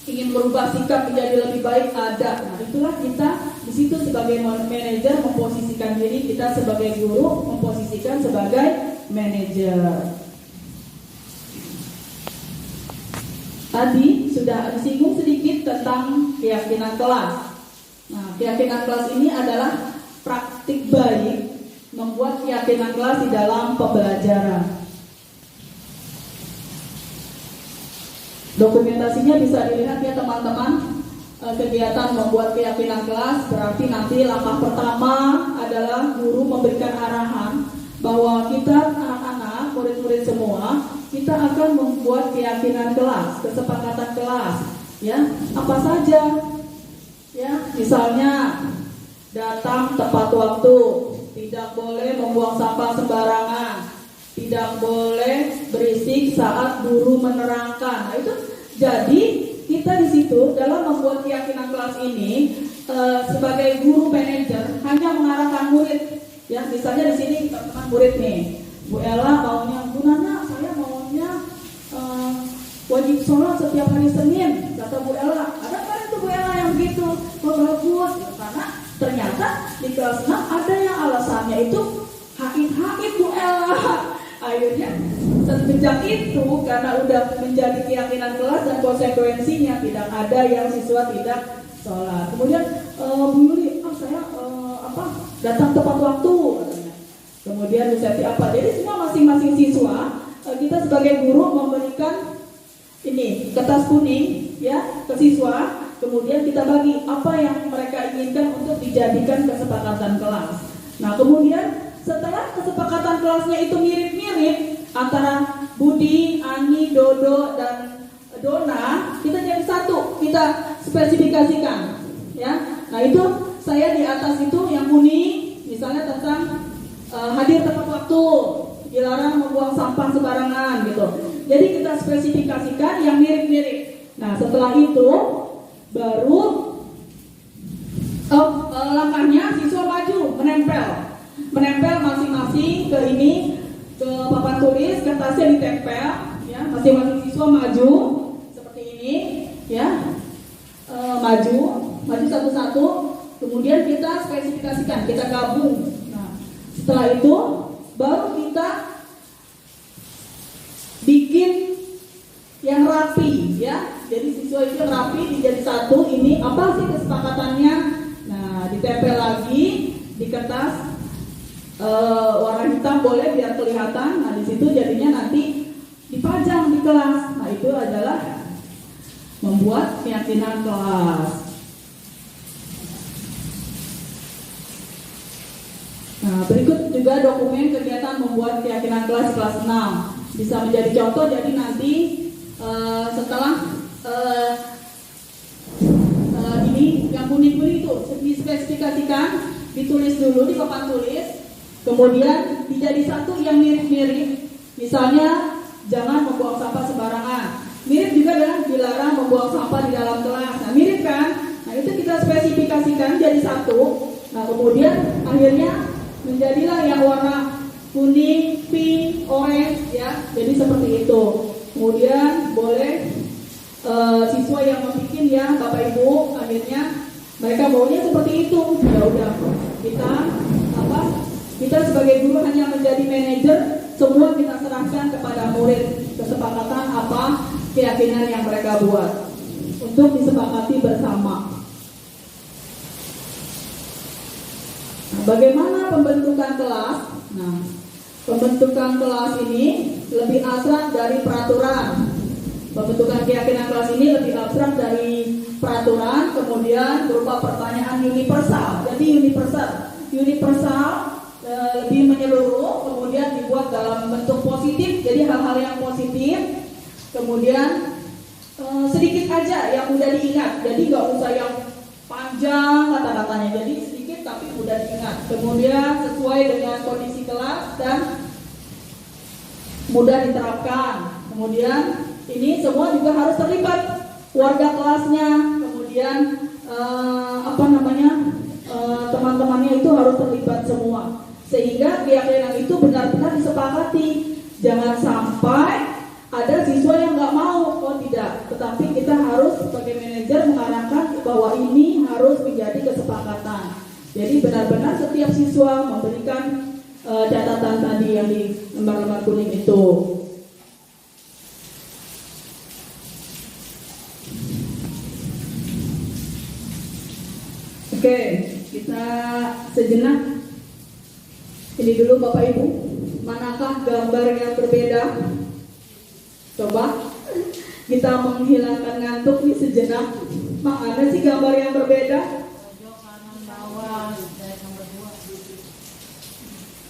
ingin merubah sikap menjadi lebih baik ada. Nah, itulah kita di situ sebagai manajer memposisikan diri, kita sebagai guru memposisikan sebagai manajer. Tadi sudah disinggung sedikit tentang keyakinan kelas. Nah, keyakinan kelas ini adalah praktik baik membuat keyakinan kelas di dalam pembelajaran. Dokumentasinya bisa dilihat ya teman-teman. Kegiatan membuat keyakinan kelas berarti nanti langkah pertama adalah guru memberikan arahan bahwa kita anak-anak, murid-murid semua, kita akan membuat keyakinan kelas, kesepakatan kelas, ya. Apa saja? Ya, misalnya datang tepat waktu, tidak boleh membuang sampah sembarangan, tidak boleh berisik saat guru menerangkan. Nah, itu jadi kita di situ dalam membuat keyakinan kelas ini sebagai guru manajer hanya mengarahkan murid, ya. Misalnya di sini teman-teman murid nih, Bu Ella maunya, Bu Nana saya maunya wajib sholat setiap hari Senin, kata Bu Ella. Ada kan itu Bu Ella yang begitu? Oh, bagus, karena ternyata di kelas 6 ada yang alasannya itu haid Bu Ella. Akhirnya sejak itu karena udah menjadi keyakinan kelas dan konsekuensinya tidak ada yang siswa tidak sholat. Kemudian Bu Yuli, saya datang tepat waktu katanya. Kemudian Bu Seti apa? Jadi semua masing-masing siswa kita sebagai guru memberikan ini kertas kuning, ya, ke siswa. Kemudian kita bagi apa yang mereka inginkan untuk dijadikan kesepakatan kelas. Nah, kemudian setelah kesepakatan kelasnya itu mirip-mirip antara Budi, Ani, Dodo, dan Dona, kita jadi satu, kita spesifikasikan, ya. Nah, itu saya di atas itu yang kuning, misalnya tentang hadir tepat waktu, dilarang membuang sampah sembarangan, gitu. Jadi kita spesifikasikan yang mirip-mirip. Nah, setelah itu baru langkahnya siswa maju menempel masing-masing ke ini, ke papan tulis, kertasnya ditempel, ya. Masing-masing siswa maju seperti ini, ya. Maju satu-satu. Kemudian kita spesifikasikan, kita gabung. Nah, setelah itu baru kita bikin yang rapi, ya. Jadi siswa itu rapi dijadi satu. Ini apa sih kesepakatannya? Nah, ditempel lagi di kertas warna hitam boleh biar kelihatan. Nah, di situ jadinya nanti dipajang di kelas. Nah, itu adalah membuat keyakinan kelas. Nah, berikut juga dokumen kegiatan membuat keyakinan kelas 6 bisa menjadi contoh. Jadi nanti setelah ini yang kuning-kuning itu dispesifikasikan, ditulis dulu di papan tulis, kemudian dijadi satu yang mirip-mirip. Misalnya jangan membuang sampah sembarangan. Mirip juga dengan dilarang membuang sampah di dalam kelas. Nah, mirip kan? Nah, itu kita spesifikasikan jadi satu. Nah, kemudian akhirnya menjadilah yang warna kuning, pink, orange ya. Jadi seperti itu. Kemudian boleh siswa yang membuat ya Bapak Ibu, akhirnya mereka maunya seperti itu. Ya udah, kita sebagai guru hanya menjadi manajer, semua kita serahkan kepada murid, kesepakatan apa keyakinan yang mereka buat untuk disepakati bersama. Nah, bagaimana pembentukan kelas? Nah, pembentukan kelas ini lebih abstrak dari peraturan. Pembentukan keyakinan kelas ini lebih abstrak dari peraturan, kemudian berupa pertanyaan universal. Jadi universal lebih menyeluruh, kemudian dibuat dalam bentuk positif. Jadi hal-hal yang positif, kemudian sedikit aja yang mudah diingat. Jadi nggak usah yang panjang kata-katanya. Jadi sedikit tapi mudah diingat. Kemudian sesuai dengan kondisi kelas dan mudah diterapkan. Kemudian ini semua juga harus terlibat warga kelasnya, kemudian teman-temannya itu harus terlibat semua, sehingga keyakinan itu benar-benar disepakati. Jangan sampai ada siswa yang nggak mau, tidak. Tetapi kita harus sebagai manajer mengarahkan bahwa ini harus menjadi kesepakatan. Jadi benar-benar setiap siswa memberikan catatan tadi yang di lembar-lembar kuning itu. Oke, kita sejenak. Ini dulu Bapak Ibu, manakah gambar yang berbeda? Coba kita menghilangkan ngantuk nih sejenak. Mana sih gambar yang berbeda?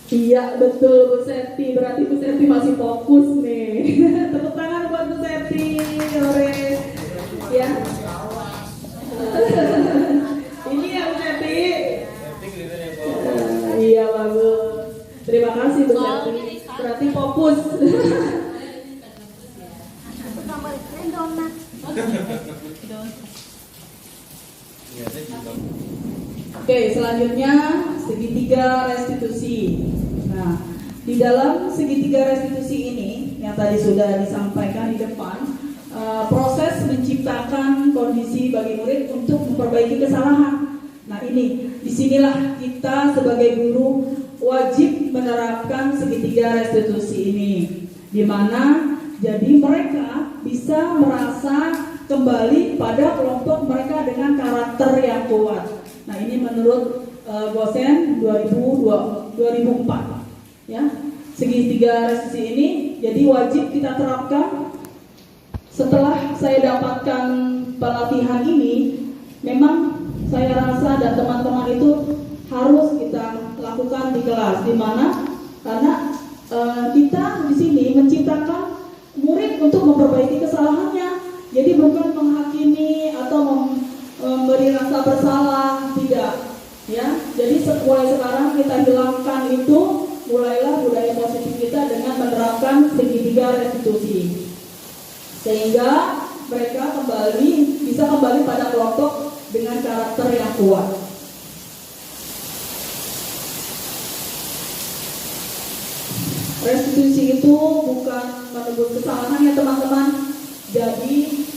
Iya betul Bu Septi, berarti Bu Septi masih fokus nih. Tepuk tangan buat Bu Septi, ore. Ya. Ini ya Bu Septi. Iya bagus. Terima kasih Bu Septi. Berarti fokus. Oke, selanjutnya segitiga restitusi. Nah, di dalam segitiga restitusi ini yang tadi sudah disampaikan di depan, proses menciptakan kondisi bagi murid untuk memperbaiki kesalahan. Nah, disinilah kita sebagai guru wajib menerapkan segitiga restitusi ini, di mana jadi mereka bisa merasa kembali pada kelompok mereka dengan karakter yang kuat. Nah, ini menurut dosen 2004. Ya, segitiga restitusi ini jadi wajib kita terapkan. Setelah saya dapatkan pelatihan ini, memang saya rasa dan teman-teman itu harus kita lakukan di kelas, di mana karena kita di sini menciptakan murid untuk memperbaiki kesalahannya. Jadi bukan menghakimi atau memberi rasa bersalah, tidak. Ya, jadi mulai sekarang kita hilangkan itu, mulailah budaya positif kita dengan menerapkan segitiga restitusi, sehingga mereka bisa kembali pada kelompok dengan karakter yang kuat. Restitusi itu bukan menebus kesalahan ya teman-teman. Jadi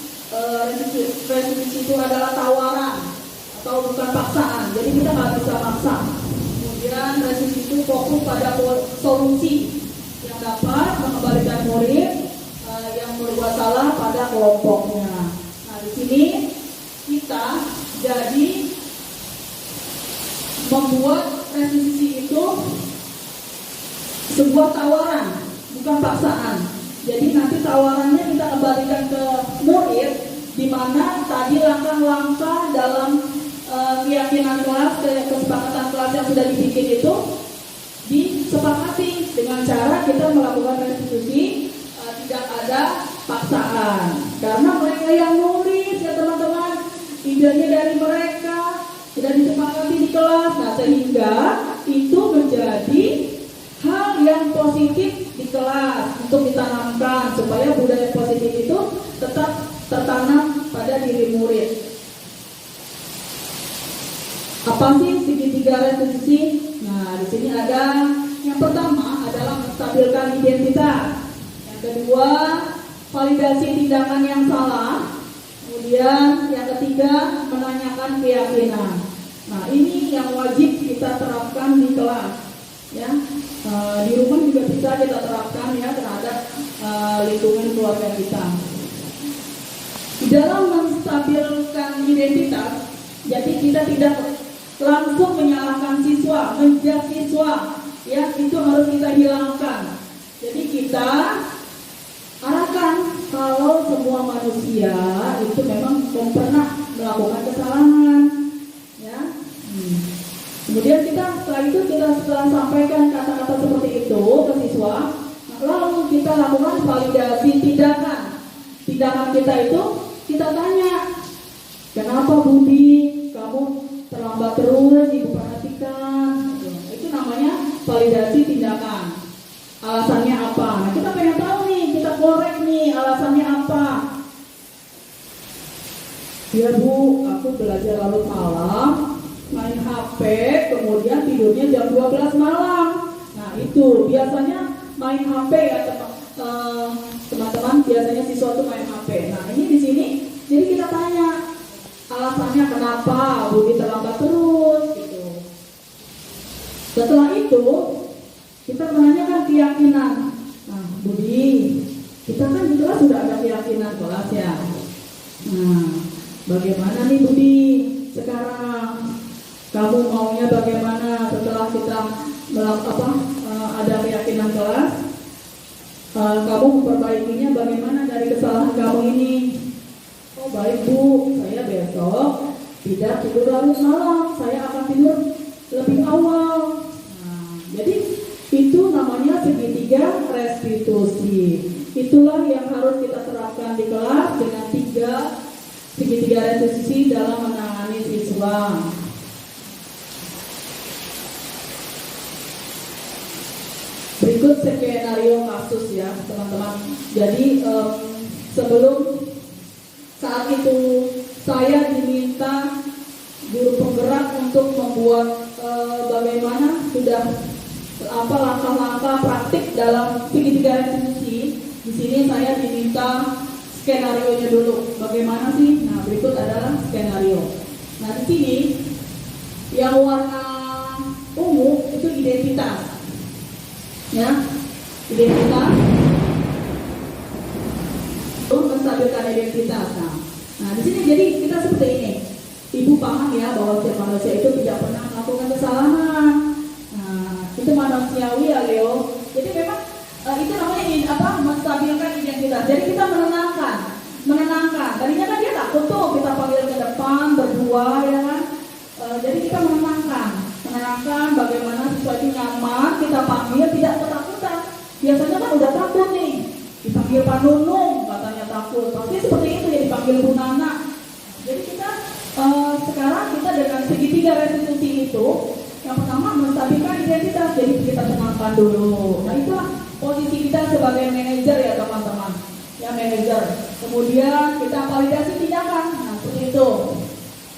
restitusi itu adalah tawaran atau bukan paksaan. Jadi kita nggak bisa maksa. Kemudian restitusi itu fokus pada solusi yang dapat mengembalikan murid yang berbuat salah pada kelompoknya. Nah, di sini kita jadi membuat restitusi itu sebuah tawaran, bukan paksaan. Jadi nanti tawarannya kita kembalikan ke murid, di mana tadi langkah-langkah dalam keyakinan kelas, kesepakatan kelas yang sudah dibikin itu disepakati dengan cara kita melakukan restitusi, tidak ada paksaan. Karena mereka yang nulis ya teman-teman, idenya dari mereka sudah disepakati di kelas. Nah, sehingga itu menjadi hal yang positif di kelas untuk ditanamkan supaya budaya positif itu tetap tertanam pada diri murid. Apa sih segitiga restitusi? Nah, di sini ada yang pertama adalah menstabilkan identitas. Yang kedua, validasi tindakan yang salah. Kemudian yang ketiga, menanyakan keyakinan. Nah, ini yang wajib kita terapkan di kelas, ya. Di rumah juga bisa kita terapkan ya terhadap lingkungan keluarga kita. Di dalam menstabilkan identitas, jadi kita tidak langsung menyalahkan siswa, menjudge siswa, ya itu harus kita hilangkan. Jadi kita arahkan kalau semua manusia itu memang pernah melakukan kesalahan, ya. Kemudian setelah sampaikan kata-kata seperti itu ke siswa, lalu kita lakukan validasi tindakan kita itu. Kita tanya, kenapa Budi kamu terlambat terus, ibu perhatikan. Itu namanya validasi tindakan. Alasannya apa? Nah, kita pengen tahu nih, kita korek nih alasannya apa. Ya Bu, aku belajar larut malam, main HP, kemudian tidurnya jam 12 malam. Nah itu biasanya main HP ya teman-teman, biasanya siswa tuh main HP. Nah ini di sini, jadi kita tanya alasannya kenapa Budi terlambat terus gitu. Setelah itu kita menanyakan keyakinan. Nah Budi, kita kan di kelas sudah ada keyakinan kelas ya. Nah bagaimana nih Budi sekarang? Kamu maunya bagaimana setelah kita ada keyakinan kelas? Kamu memperbaikinya bagaimana dari kesalahan kamu ini? Oh baik Bu, saya besok tidak tidur larut malam, saya akan tidur lebih awal. Nah, jadi itu namanya segitiga restitusi. Itulah yang harus kita terapkan di kelas dengan 3 segitiga restitusi dalam menangani siswa. Berikut skenario kasus ya teman-teman. Jadi sebelum saat itu saya diminta guru penggerak untuk membuat bagaimana sudah langkah-langkah praktik dalam segitiga restitusi. Di sini saya diminta skenario-nya dulu. Bagaimana sih? Nah berikut adalah skenario. Nah di sini yang warna ungu itu identitas. Ya, identitas, menstabilkan identitas. Nah, di sini jadi kita seperti ini. Ibu paham ya bahwa setiap manusia itu tidak pernah melakukan kesalahan. Nah, itu manusiawi ya Leo. Jadi memang itu namanya menstabilkan identitas. Jadi kita menenangkan. Tadinya kan dia takut tuh kita panggil ke depan berdua ya kan. Jadi kita menenangkan bagaimana siswa itu nyaman, kita panggil tidak ketakutan. Biasanya kan udah takut nih, dipanggil Pak Nunung katanya takut, pasti seperti itu ya dipanggil Bu Nana. Jadi kita sekarang kita dengan segitiga restitusi itu, yang pertama menstabilkan identitas, jadi kita tenangkan dulu. Nah itulah posisi kita sebagai manajer ya teman-teman, ya manajer. Kemudian kita validasi tindakan, nah seperti itu.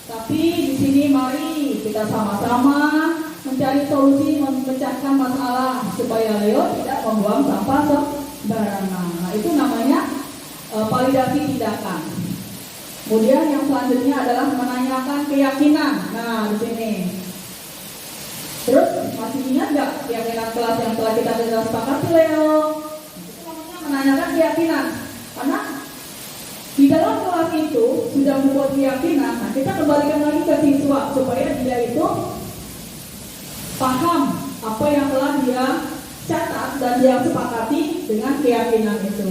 Tapi di sini mari kita sama-sama mencari solusi memecahkan masalah supaya Leo tidak membuang sampah sembarangan. Nah itu namanya validasi tindakan. Kemudian yang selanjutnya adalah menanyakan keyakinan. Nah di sini. Terus masih ingat nggak keyakinan kelas yang telah kita sepakati Leo? Itu namanya menanyakan keyakinan. Karena di dalam kelas itu sudah membuat keyakinan, nah kita kembalikan lagi ke siswa supaya dia itu paham apa yang telah dia catat dan dia sepakati dengan keyakinan itu.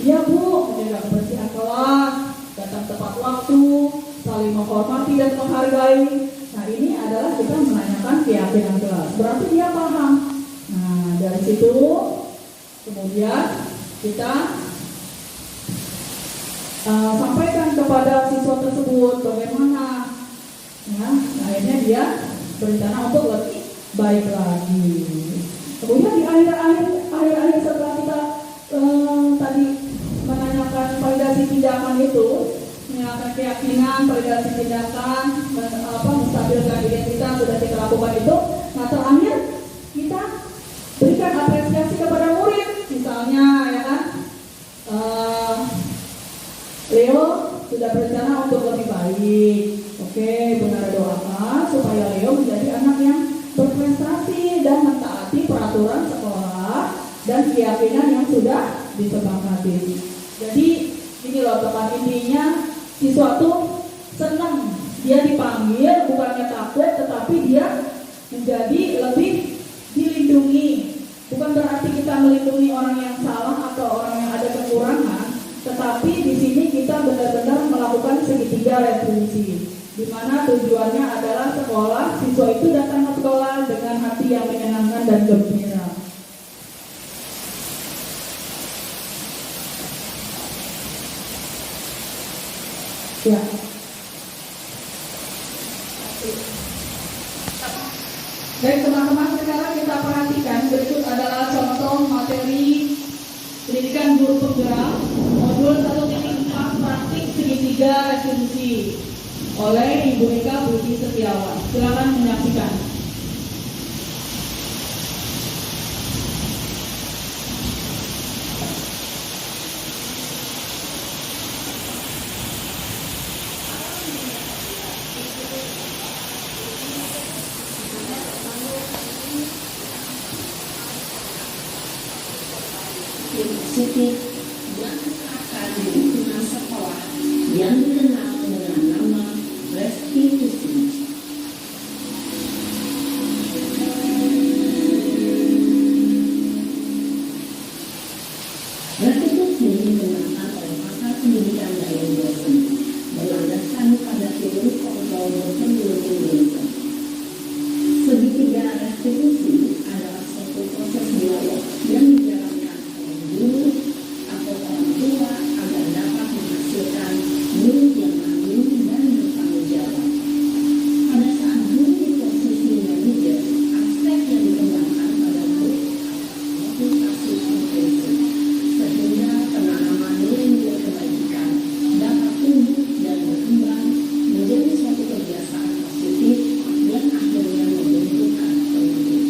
Iya Bu, menjaga kebersihan kelas, datang tepat waktu, saling menghormati dan menghargai. Nah ini adalah kita menanyakan keyakinan kelas. Berarti dia paham. Nah dari situ kemudian kita sampaikan kepada siswa tersebut bagaimana, ya, akhirnya dia berencana untuk lebih baik lagi. Kemudian di akhir setelah kita tadi menanyakan validasi tindakan itu, menanyakan keyakinan, validasi tindakan, menstabilkan identitas sudah kita lakukan itu. Nah terakhir kita dan keyakinan yang sudah disepakati. Jadi ini loh teman, intinya siswa tuh senang dia dipanggil, bukannya takut, tetapi dia menjadi lebih dilindungi. Bukan berarti kita melindungi orang yang salah atau orang yang ada kekurangan, tetapi di sini kita benar-benar melakukan segitiga retribusi, di mana tujuannya adalah sekolah, siswa itu datang ke sekolah dengan hati yang menyenangkan dan gembira. Ya. Baik teman-teman, sekarang kita perhatikan berikut adalah contoh materi pendidikan guru penggerak modul 1.4 praktik segitiga retribusi oleh Ibu Eka Budi Setiawan. Silakan menyaksikan. Positif yang akan lingkungan sekolah yang dikenal dengan nama restitusi. Restitusi digunakan oleh pakar pendidikan daya dosen berlandaskan pada teori kontrol berkelanjutan. Segitiga restitusi adalah suatu proses dialog yang dijalankan guru atau orang tua agar dapat menghasilkan murid yang mandiri dan bertanggung jawab. Pada saat guru di posisi manajer, aspek yang dikembangkan pada murid motivasi intensif, sehingga penanaman nilai kebaikan dapat tumbuh dan berkembang menjadi suatu kebiasaan positif yang akhirnya membentuk karakter murid.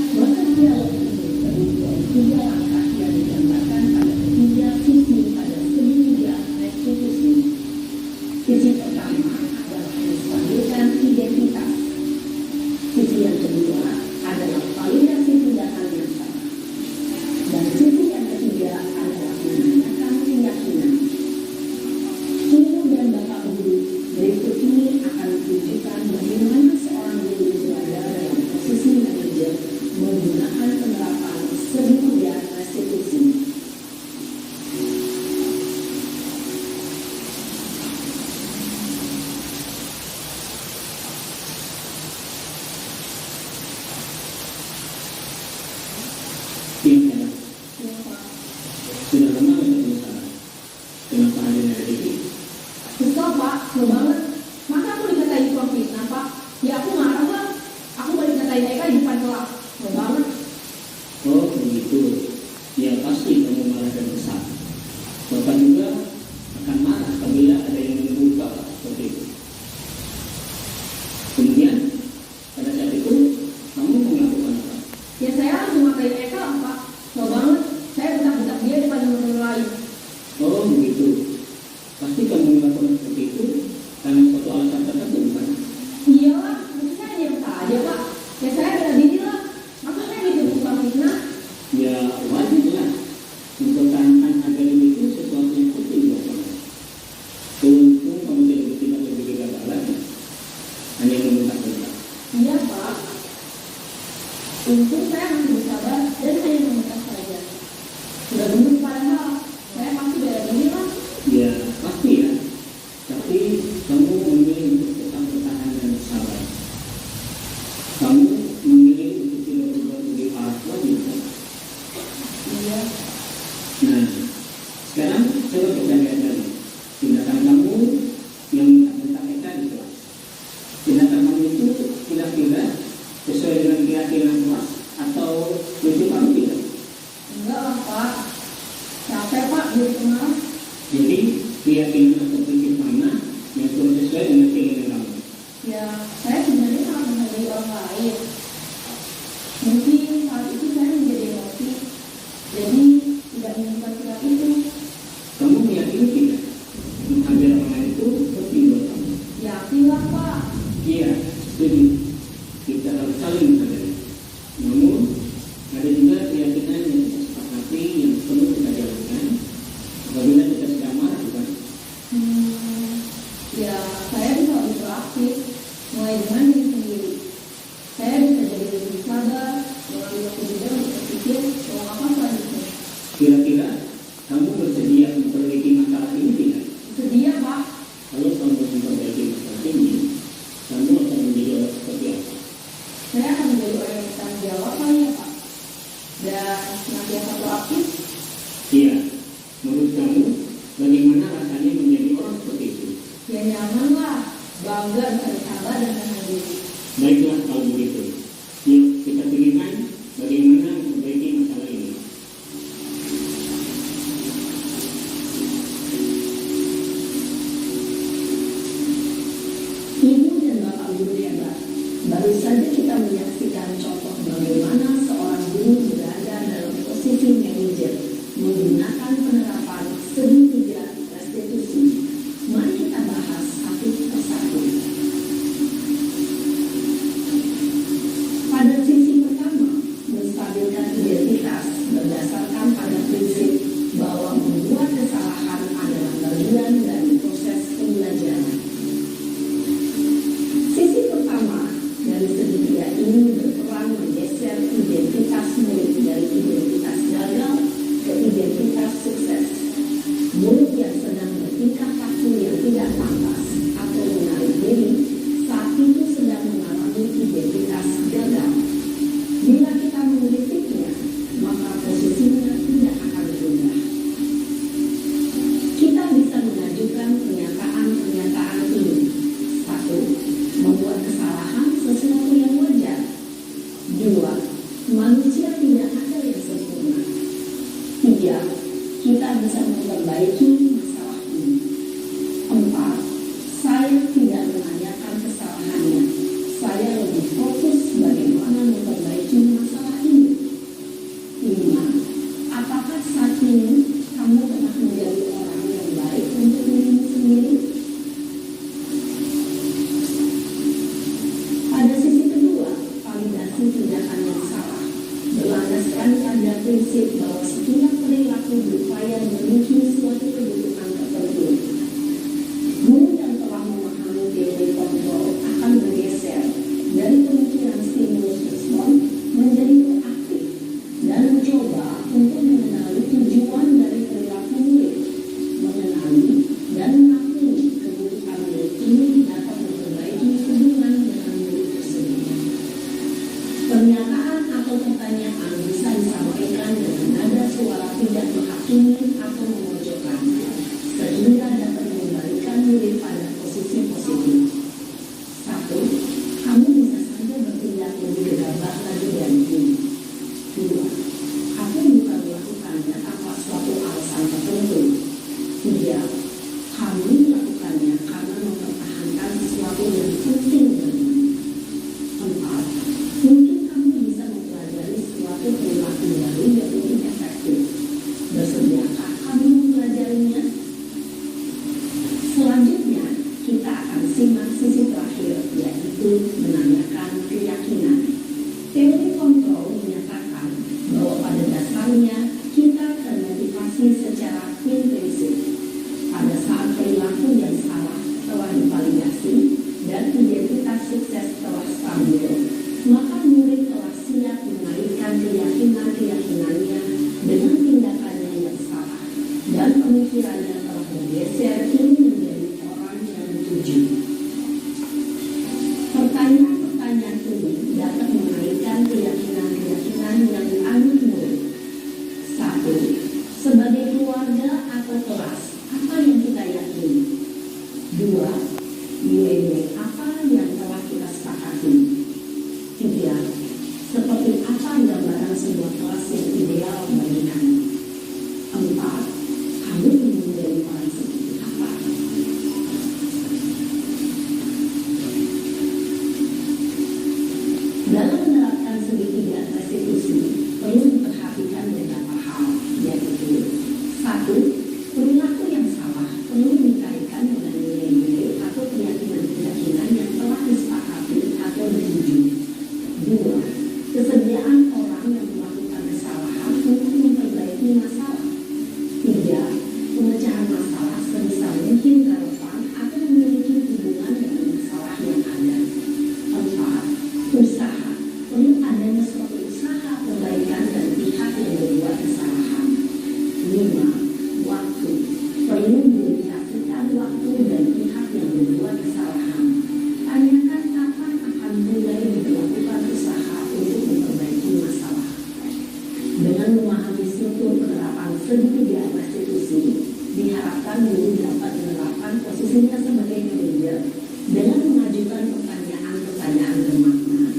Bekerja lebih terdiri tiga langkah yang digambarkan pada ketiga sisi pada segitiga restitusi. Sisi pertama adalah menstabilkan identitas. Sisi yang kedua adalah validasi tindakan yang salah. Dan sisi yang ketiga adalah menanyakan keyakinan. Ibu dan Bapak Guru, berikut ini akan menunjukkan bagaimana seorang guru berada dalam posisi manajer menggunakan penerapan segitiga restitusi. Sudah lama ketemu sana. Kenapa hadirnya hari ini? Kesel Pak, kesel banget. Maka aku dikatain tukang fitnah Pak. Ya aku marah Pak. Aku mau dikatain Eka di depan kelas. Kesel banget. Oh begitu. Ya pasti kamu marah dan kesal. Bapak juga akan marah apabila ada yang menegur Bapak seperti itu. Kemudian pada saat itu kamu melakukan apa? Ya saya langsung ngatain Eka Pak. Kesel banget. Saya bentak-bentak dia di depan teman-teman lain. Oh begitu. Pasti kamu melakukan seperti itu karena suatu alasan tertentu bukan? Iya lah, mungkin saya nyerah saja Pak. Ya saya bela diri lah. Masa saya dituduh tukang fitnah? Ya wajib lah. Mempertahankan agama itu sesuatu yang penting buat kamu. Untung kamu tidak bertindak lebih gegabah hanya membentak-bentak. Iya Pak. Untung saya masih bersabar dan hanya membentak saja. Sudah benar padahal saya pasti bela diri lah. Ya pasti ya. Tapi kamu memilih untuk tetap bertahan dan bersabar. Kamu memilih untuk tidak berbuat lebih parah lagi kan? Iya. Nah, sekarang coba kita lihat lagi tindakan kamu yang minta Eka di kelas. Tindakan kamu itu kira-kira sesuai dengan keyakinan kelas atau lebih kalau begitu. Yuk kita berikan bagaimana memperbaiki masalah ini. Ibu dan Bapak guru hebat, baru saja kita menyaksikan contoh bagaimana seorang guru berada dalam posisi manajer menggunakan penerapan segitiga restitusi. Mari kita bahas satu persatu. Pada sisi pertama, menstabilkan identitas berdasarkan pada prinsip bahwa membuat kesalahan adalah bagian dari proses pembelajaran. Sisi pertama dari segitiga ini berperan menggeser identitas murid dari identitas gagal ke identitas sukses. Murid yang sedang bertingkah laku yang tidak pantas atau menarik diri saat itu sedang mengalami identitas gagal. Bila kita mengkritiknya, maka posisinya tidak akan berubah. Kita bisa mengajukan pernyataan ini. 1. Membuat kesalahan sesuatu yang wajar. 2. Manusia tidak ada yang sempurna. 3. Kita bisa memperbaiki masalah ini. 4. Saya tidak menanyakan kesalahannya. Saya lebih fokus bagaimana memperbaiki masalah ini. 5. Apakah saat ini kamu telah menjadi orang yang baik untuk dirimu sendiri? Pada sisi kedua, validasi tindakan yang salah berlandaskan pada prinsip bahwa setiap perilaku berupaya memenuhi suatu kebutuhan tertentu. Guru yang telah memahami teori kontrol akan bergeser dari pemikiran stimulus respon menjadi proaktif dan mencoba untuk mengenali tujuan dari perilaku murid, mengenali dan mengakui kebutuhan murid ini dapat memperbaiki hubungan dengan murid tersebut. Pernyataan atau pertanyaan bisa disampaikan dengan nada suara tidak menghakimi atau memojokkan, sehingga dapat mengembalikan murid pada posisi positif. 1. Kamu bisa saja bertindak lebih gegabah lagi dari ini. 2. Aku bukan melakukannya tanpa suatu alasan tertentu. 3. Kamu melakukannya karena mempertahankan sesuatu yang penting bagimu. 4. Mungkin kamu bisa mempelajari suatu perilaku baru yang lebih efektif. Bersediakah kamu mempelajarinya? Selanjutnya, kita akan simak sisi terakhir, yaitu menanyakan keyakinan. Teori kontrol menyatakan bahwa pada dasarnya kita termotivasi secara implisit. Pada saat perilaku yang salah telah divalidasi dan identitas sukses telah stabil, maka murid telah siap mengaitkan keyakinan-keyakinannya dengan tindakannya yang salah, dan pemikirannya telah bergeser ini menjadi orang yang dituju. Pertanyaan-pertanyaan ini dapat mengaitkan keyakinan-keyakinan yang dianut murid. 1. Sebagai keluarga atau kelas, apa yang kita yakini? 2. Nilai-nilai apa yang telah kita sepakati? 3. Seperti apa gambaran sebuah kelas yang ideal bagi kami? 4. Kamu ingin menjadi orang seperti apa? Dalam menerapkan segitiga restitusi, perlu diperhatikan beberapa hal, yaitu 1. Perilaku yang salah perlu dikaitkan dengan nilai-nilai atau keyakinan-keyakinan yang telah disepakati atau dituju. 2. Kesediaan orang yang melakukan kesalahan untuk memperbaiki masalah. 3. Pemecahan masalah sebisa mungkin relevan atau memiliki hubungan dengan masalah yang ada. 4. Usaha. Perlu adanya suatu usaha perbaikan dari pihak yang berbuat kesalahan. 5. Waktu. Perlu mendedikasikan waktu dari pihak yang berbuat kesalahan. Tanyakan kapan akan mulai dilakukan usaha untuk memperbaiki masalah. Dengan memahami struktur penerapan segitiga restitusi, diharapkan guru dapat menerapkan posisinya sebagai manajer dengan mengajukan pertanyaan-pertanyaan bermakna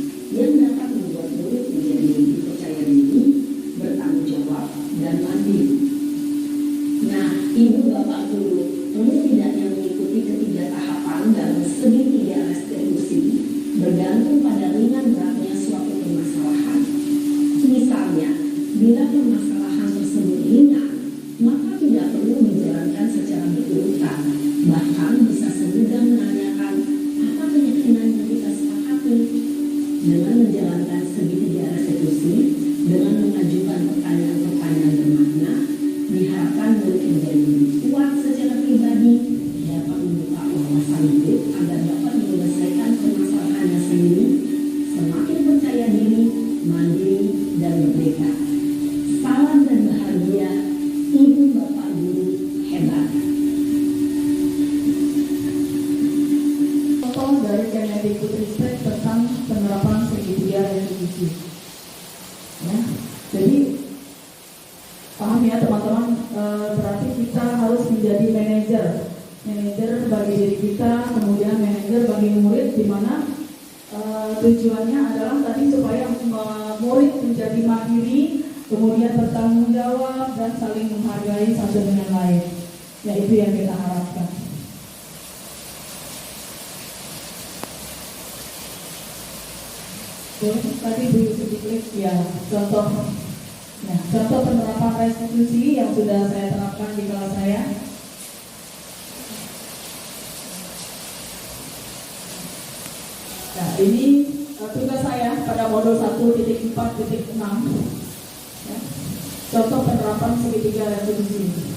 dengan menjalankan segitiga restitusi dengan mengajukan pertanyaan-pertanyaan bermakna, diharapkan murid menjadi lebih kuat secara pribadi, dapat membuka wawasan hidup agar dapat menyelesaikan permasalahannya sendiri, semakin percaya diri, mandiri, dan merdeka. Salam dan bahagia, Ibu Bapak Guru hebat. Contoh dari Kemendikbudristek tentang penerapan segitiga restitusi. Ya, jadi paham ya teman-teman, berarti kita harus menjadi manajer bagi diri kita, kemudian manajer bagi murid, di mana tujuannya adalah tadi supaya murid menjadi mandiri, kemudian bertanggung jawab dan saling menghargai satu dengan lain. Ya, itu yang kita harapkan. Tadi Bu Yusuf diklik ya contoh penerapan restitusi yang sudah saya terapkan di kelas saya. Nah, ini tugas saya pada modul 1.4.6 ya. Contoh penerapan segitiga restitusi.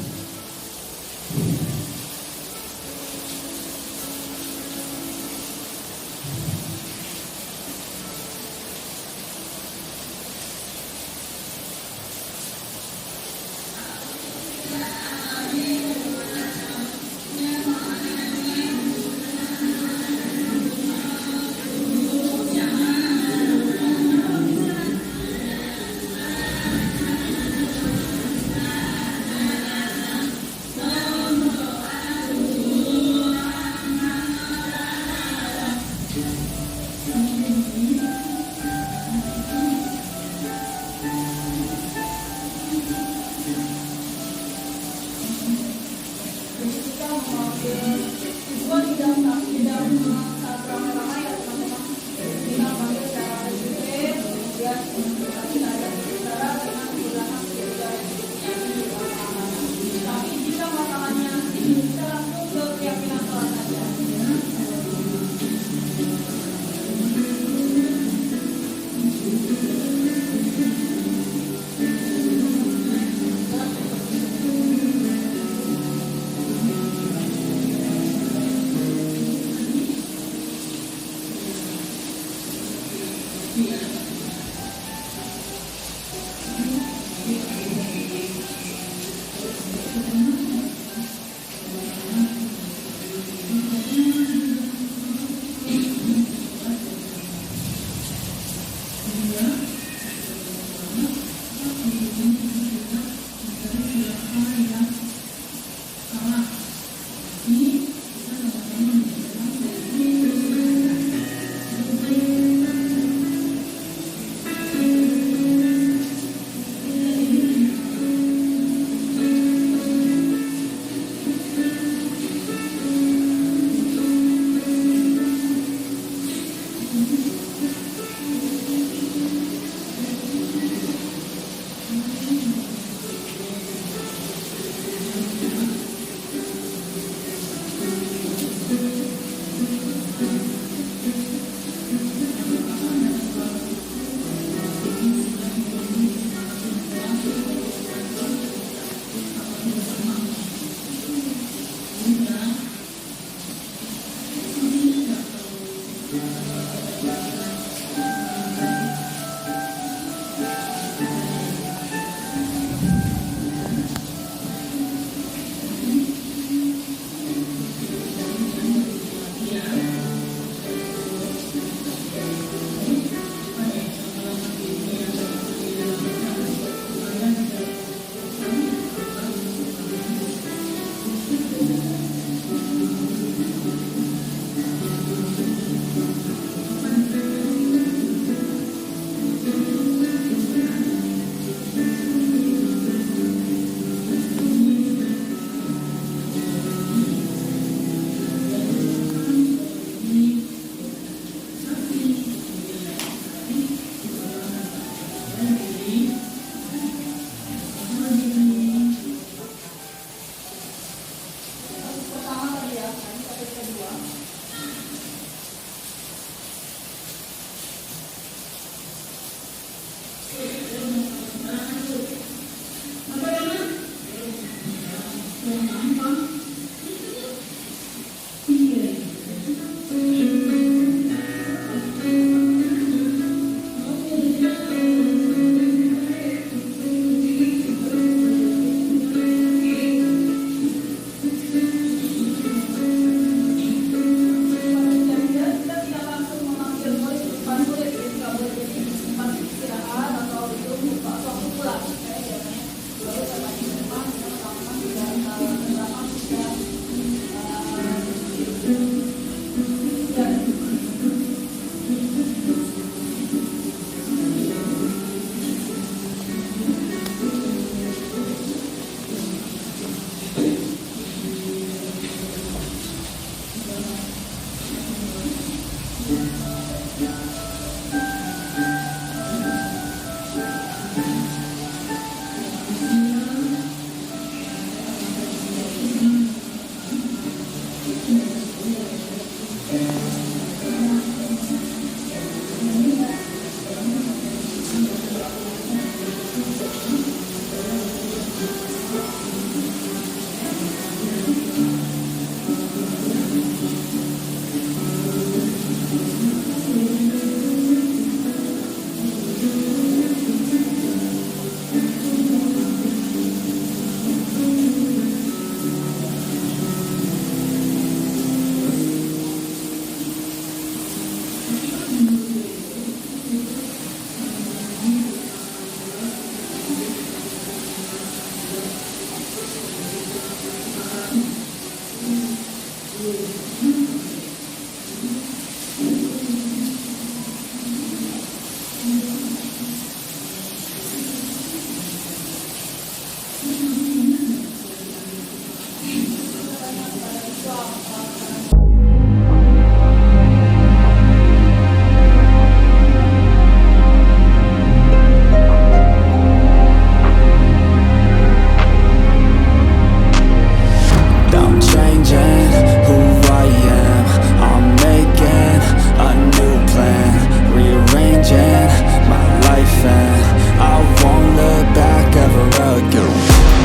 I'm changing who I am. I'm making a new plan, rearranging my life, and I won't look back ever again.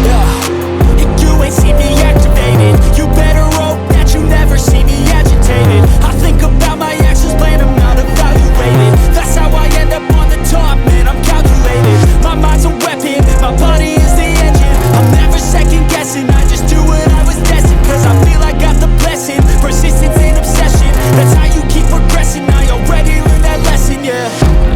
Yeah, if you ain't see me activated, you better hope that you never see me agitated. I think about my actions, plan them out, evaluated. That's how I end up on the top, man, I'm calculated. My mind's a weapon, my body is the engine. I'm never second guessing, I just do what I was destined. Cause I feel I got the blessing, persistence and obsession. That's how you keep progressing, I already learned that lesson, yeah.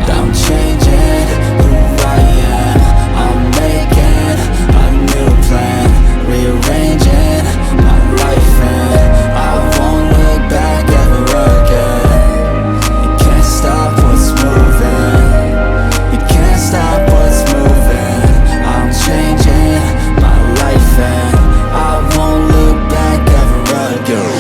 I'm changing who I am. I'm making a new plan, rearranging my life, and I won't look back ever again. You can't stop what's moving, you can't stop what's moving. I'm changing my life, and I won't look back ever again.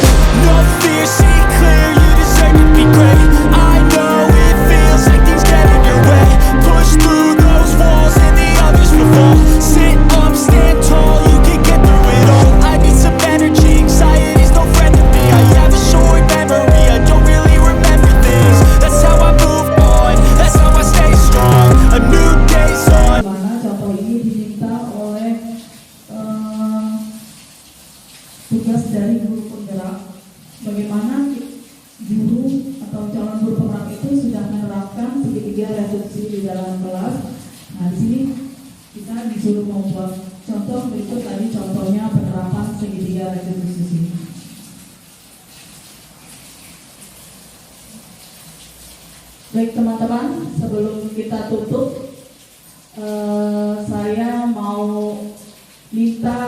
No fear, see clear, you deserve to be great. I know it feels like things get in your way. Push through those walls and the others will fall. Sit up, stand tall, you can get through it all. I need some energy, anxiety's no friend to me. I have a short memory, I don't really remember things. That's how I move on, that's how I stay strong. A new day's on. Mana contoh ini diminta oleh tugas dari guru penggerak. Bagaimana guru atau calon guru penggerak itu sudah menerapkan segitiga reduksi di dalam kelas. Nah, di sini kita disuruh membuat contoh berikut tadi contohnya penerapan segitiga reduksi. Baik teman-teman, sebelum kita tutup, saya mau minta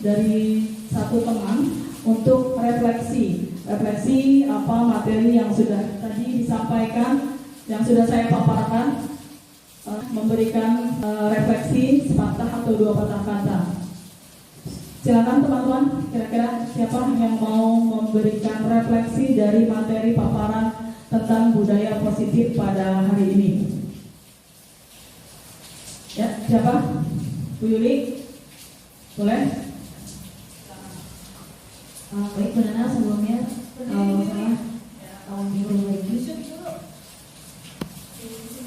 dari satu teman untuk refleksi apa materi yang sudah tadi disampaikan, yang sudah saya paparkan, memberikan refleksi sepatah atau dua patah kata. Silakan teman-teman, kira-kira siapa yang mau memberikan refleksi dari materi paparan tentang budaya positif pada hari ini? Ya, siapa? Bu Yuli? Boleh? Baik, benar sebelumnya kalau saya minggu lagi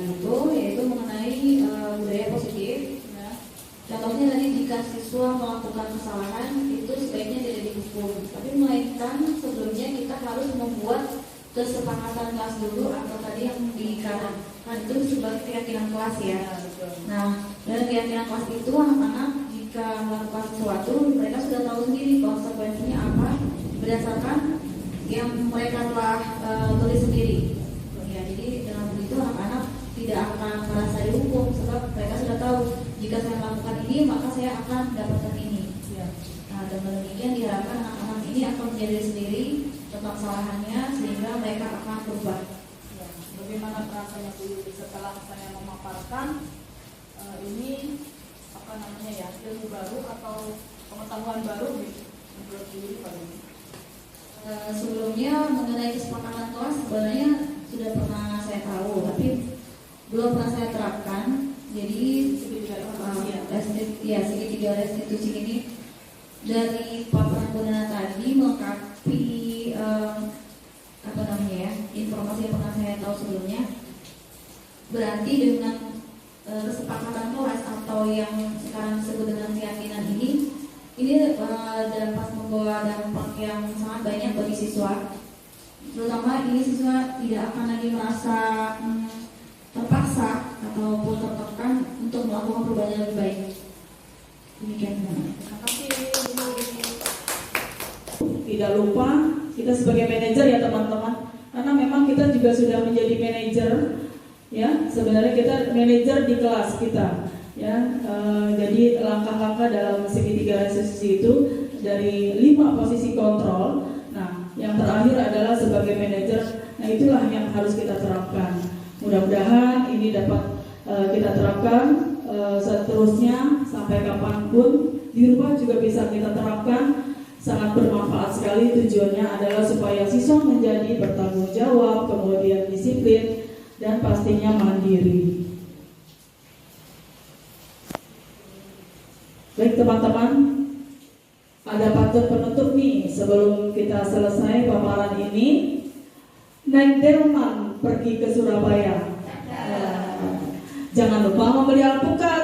itu yaitu mengenai budaya positif. Contohnya tadi jika siswa melakukan kesalahan itu sebaiknya tidak dihukum, tapi melainkan sebelumnya kita harus membuat kesepakatan kelas dulu atau tadi yang dikatakan itu sebagai keyakinan kelas ya. Nah, dalam keyakinan kelas itu anak-anak jika melakukan sesuatu mereka sudah tahu sendiri konsekuensinya apa berdasarkan yang mereka telah tulis sendiri. Ya, jadi dengan begitu anak-anak tidak akan merasa dihukum sebab mereka sudah tahu jika saya melakukan ini maka saya akan dapatkan ini. Ya. Nah, dengan demikian diharapkan anak-anak ini akan menjadi sendiri tentang kesalahannya sehingga mereka akan berubah. Ya, bagaimana rasanya Bu setelah saya memaparkan ini apa namanya ya, ilmu baru atau pengetahuan baru menurut Bu Yuli Pak? Sebelumnya mengenai kesepakatan kelas sebenarnya sudah pernah saya tahu tapi belum pernah saya terapkan. Jadi segitiga restitusi ini dari paparan Bunda tadi melengkapi informasi yang pernah saya tahu sebelumnya. Berarti dengan kesepakatan kelas atau yang sekarang disebut dengan keyakinan ini dapat membawa dampak yang sangat banyak bagi siswa. Terutama ini siswa tidak akan lagi merasa terpaksa ataupun tertekan untuk melakukan perubahan yang lebih baik. Demikian. Terima kasih. Tidak lupa kita sebagai manajer ya teman-teman, karena memang kita juga sudah menjadi manajer ya. Sebenarnya kita manajer di kelas kita, ya. Jadi langkah-langkah dalam segitiga restitusi itu dari 5 posisi kontrol. Nah, yang terakhir adalah sebagai manajer. Nah, itulah yang harus kita terapkan. Mudah-mudahan ini dapat kita terapkan seterusnya sampai kapanpun. Di rumah juga bisa kita terapkan. Sangat bermanfaat sekali. Tujuannya adalah supaya siswa menjadi bertanggung jawab, kemudian disiplin, dan pastinya mandiri. Baik teman-teman, ada pantun penutup nih sebelum kita selesai paparan ini. Naik delman pergi ke Surabaya. Jangan lupa membeli alpukat.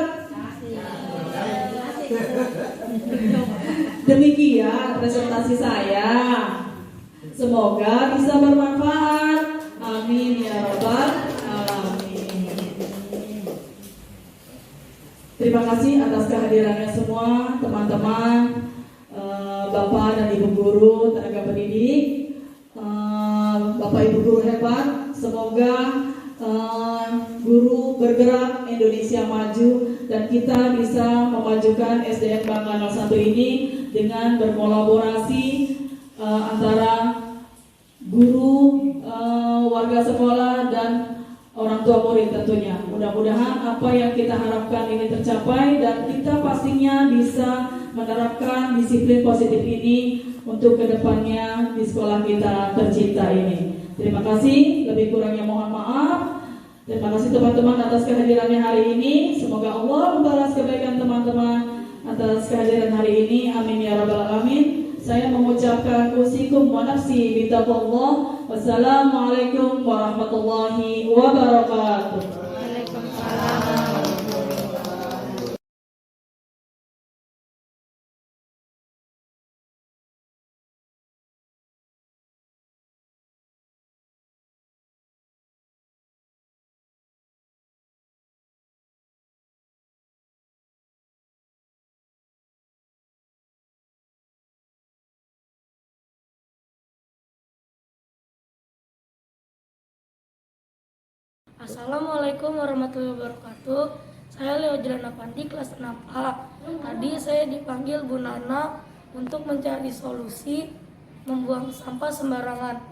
Demikian presentasi saya. Semoga bisa bermanfaat. Amin ya rabbal alamin. Terima kasih atas kehadirannya semua teman-teman, Bapak dan Ibu guru, tenaga pendidik, Bapak Ibu guru hebat. Semoga guru bergerak, Indonesia maju, dan kita bisa memajukan SDN Bangka 01 ini dengan berkolaborasi antara guru, warga sekolah, dan orang tua murid tentunya. Mudah-mudahan apa yang kita harapkan ini tercapai dan kita pastinya bisa menerapkan disiplin positif ini untuk kedepannya di sekolah kita tercinta ini. Terima kasih, lebih kurangnya mohon maaf. Terima kasih teman-teman atas kehadirannya hari ini. Semoga Allah membalas kebaikan teman-teman atas kehadiran hari ini. Amin ya rabbal alamin. Saya mengucapkan usikum wa nafsi bitaqwallah. Wassalamualaikum warahmatullahi wabarakatuh. Assalamualaikum warahmatullahi wabarakatuh. Saya Leo Jelana Pandi, kelas 6A. Tadi saya dipanggil Bu Nana untuk mencari solusi membuang sampah sembarangan.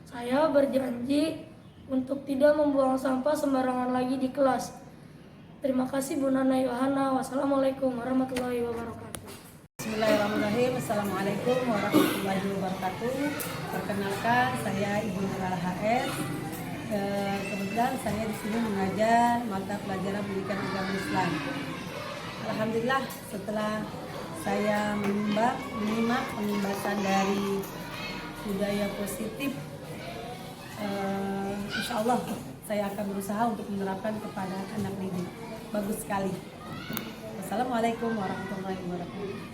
Saya berjanji untuk tidak membuang sampah sembarangan lagi di kelas. Terima kasih Bu Nana Yohana. Wassalamualaikum warahmatullahi wabarakatuh. Bismillahirrahmanirrahim. Assalamualaikum warahmatullahi wabarakatuh. Perkenalkan, saya Ibu Nurul HS. Kebetulan saya di sini mengajar mata pelajaran pendidikan agama Islam. Alhamdulillah, setelah saya menyimak pembahasan dari budaya positif, insya Allah saya akan berusaha untuk menerapkan kepada anak didik. Bagus sekali. Wassalamualaikum warahmatullahi wabarakatuh.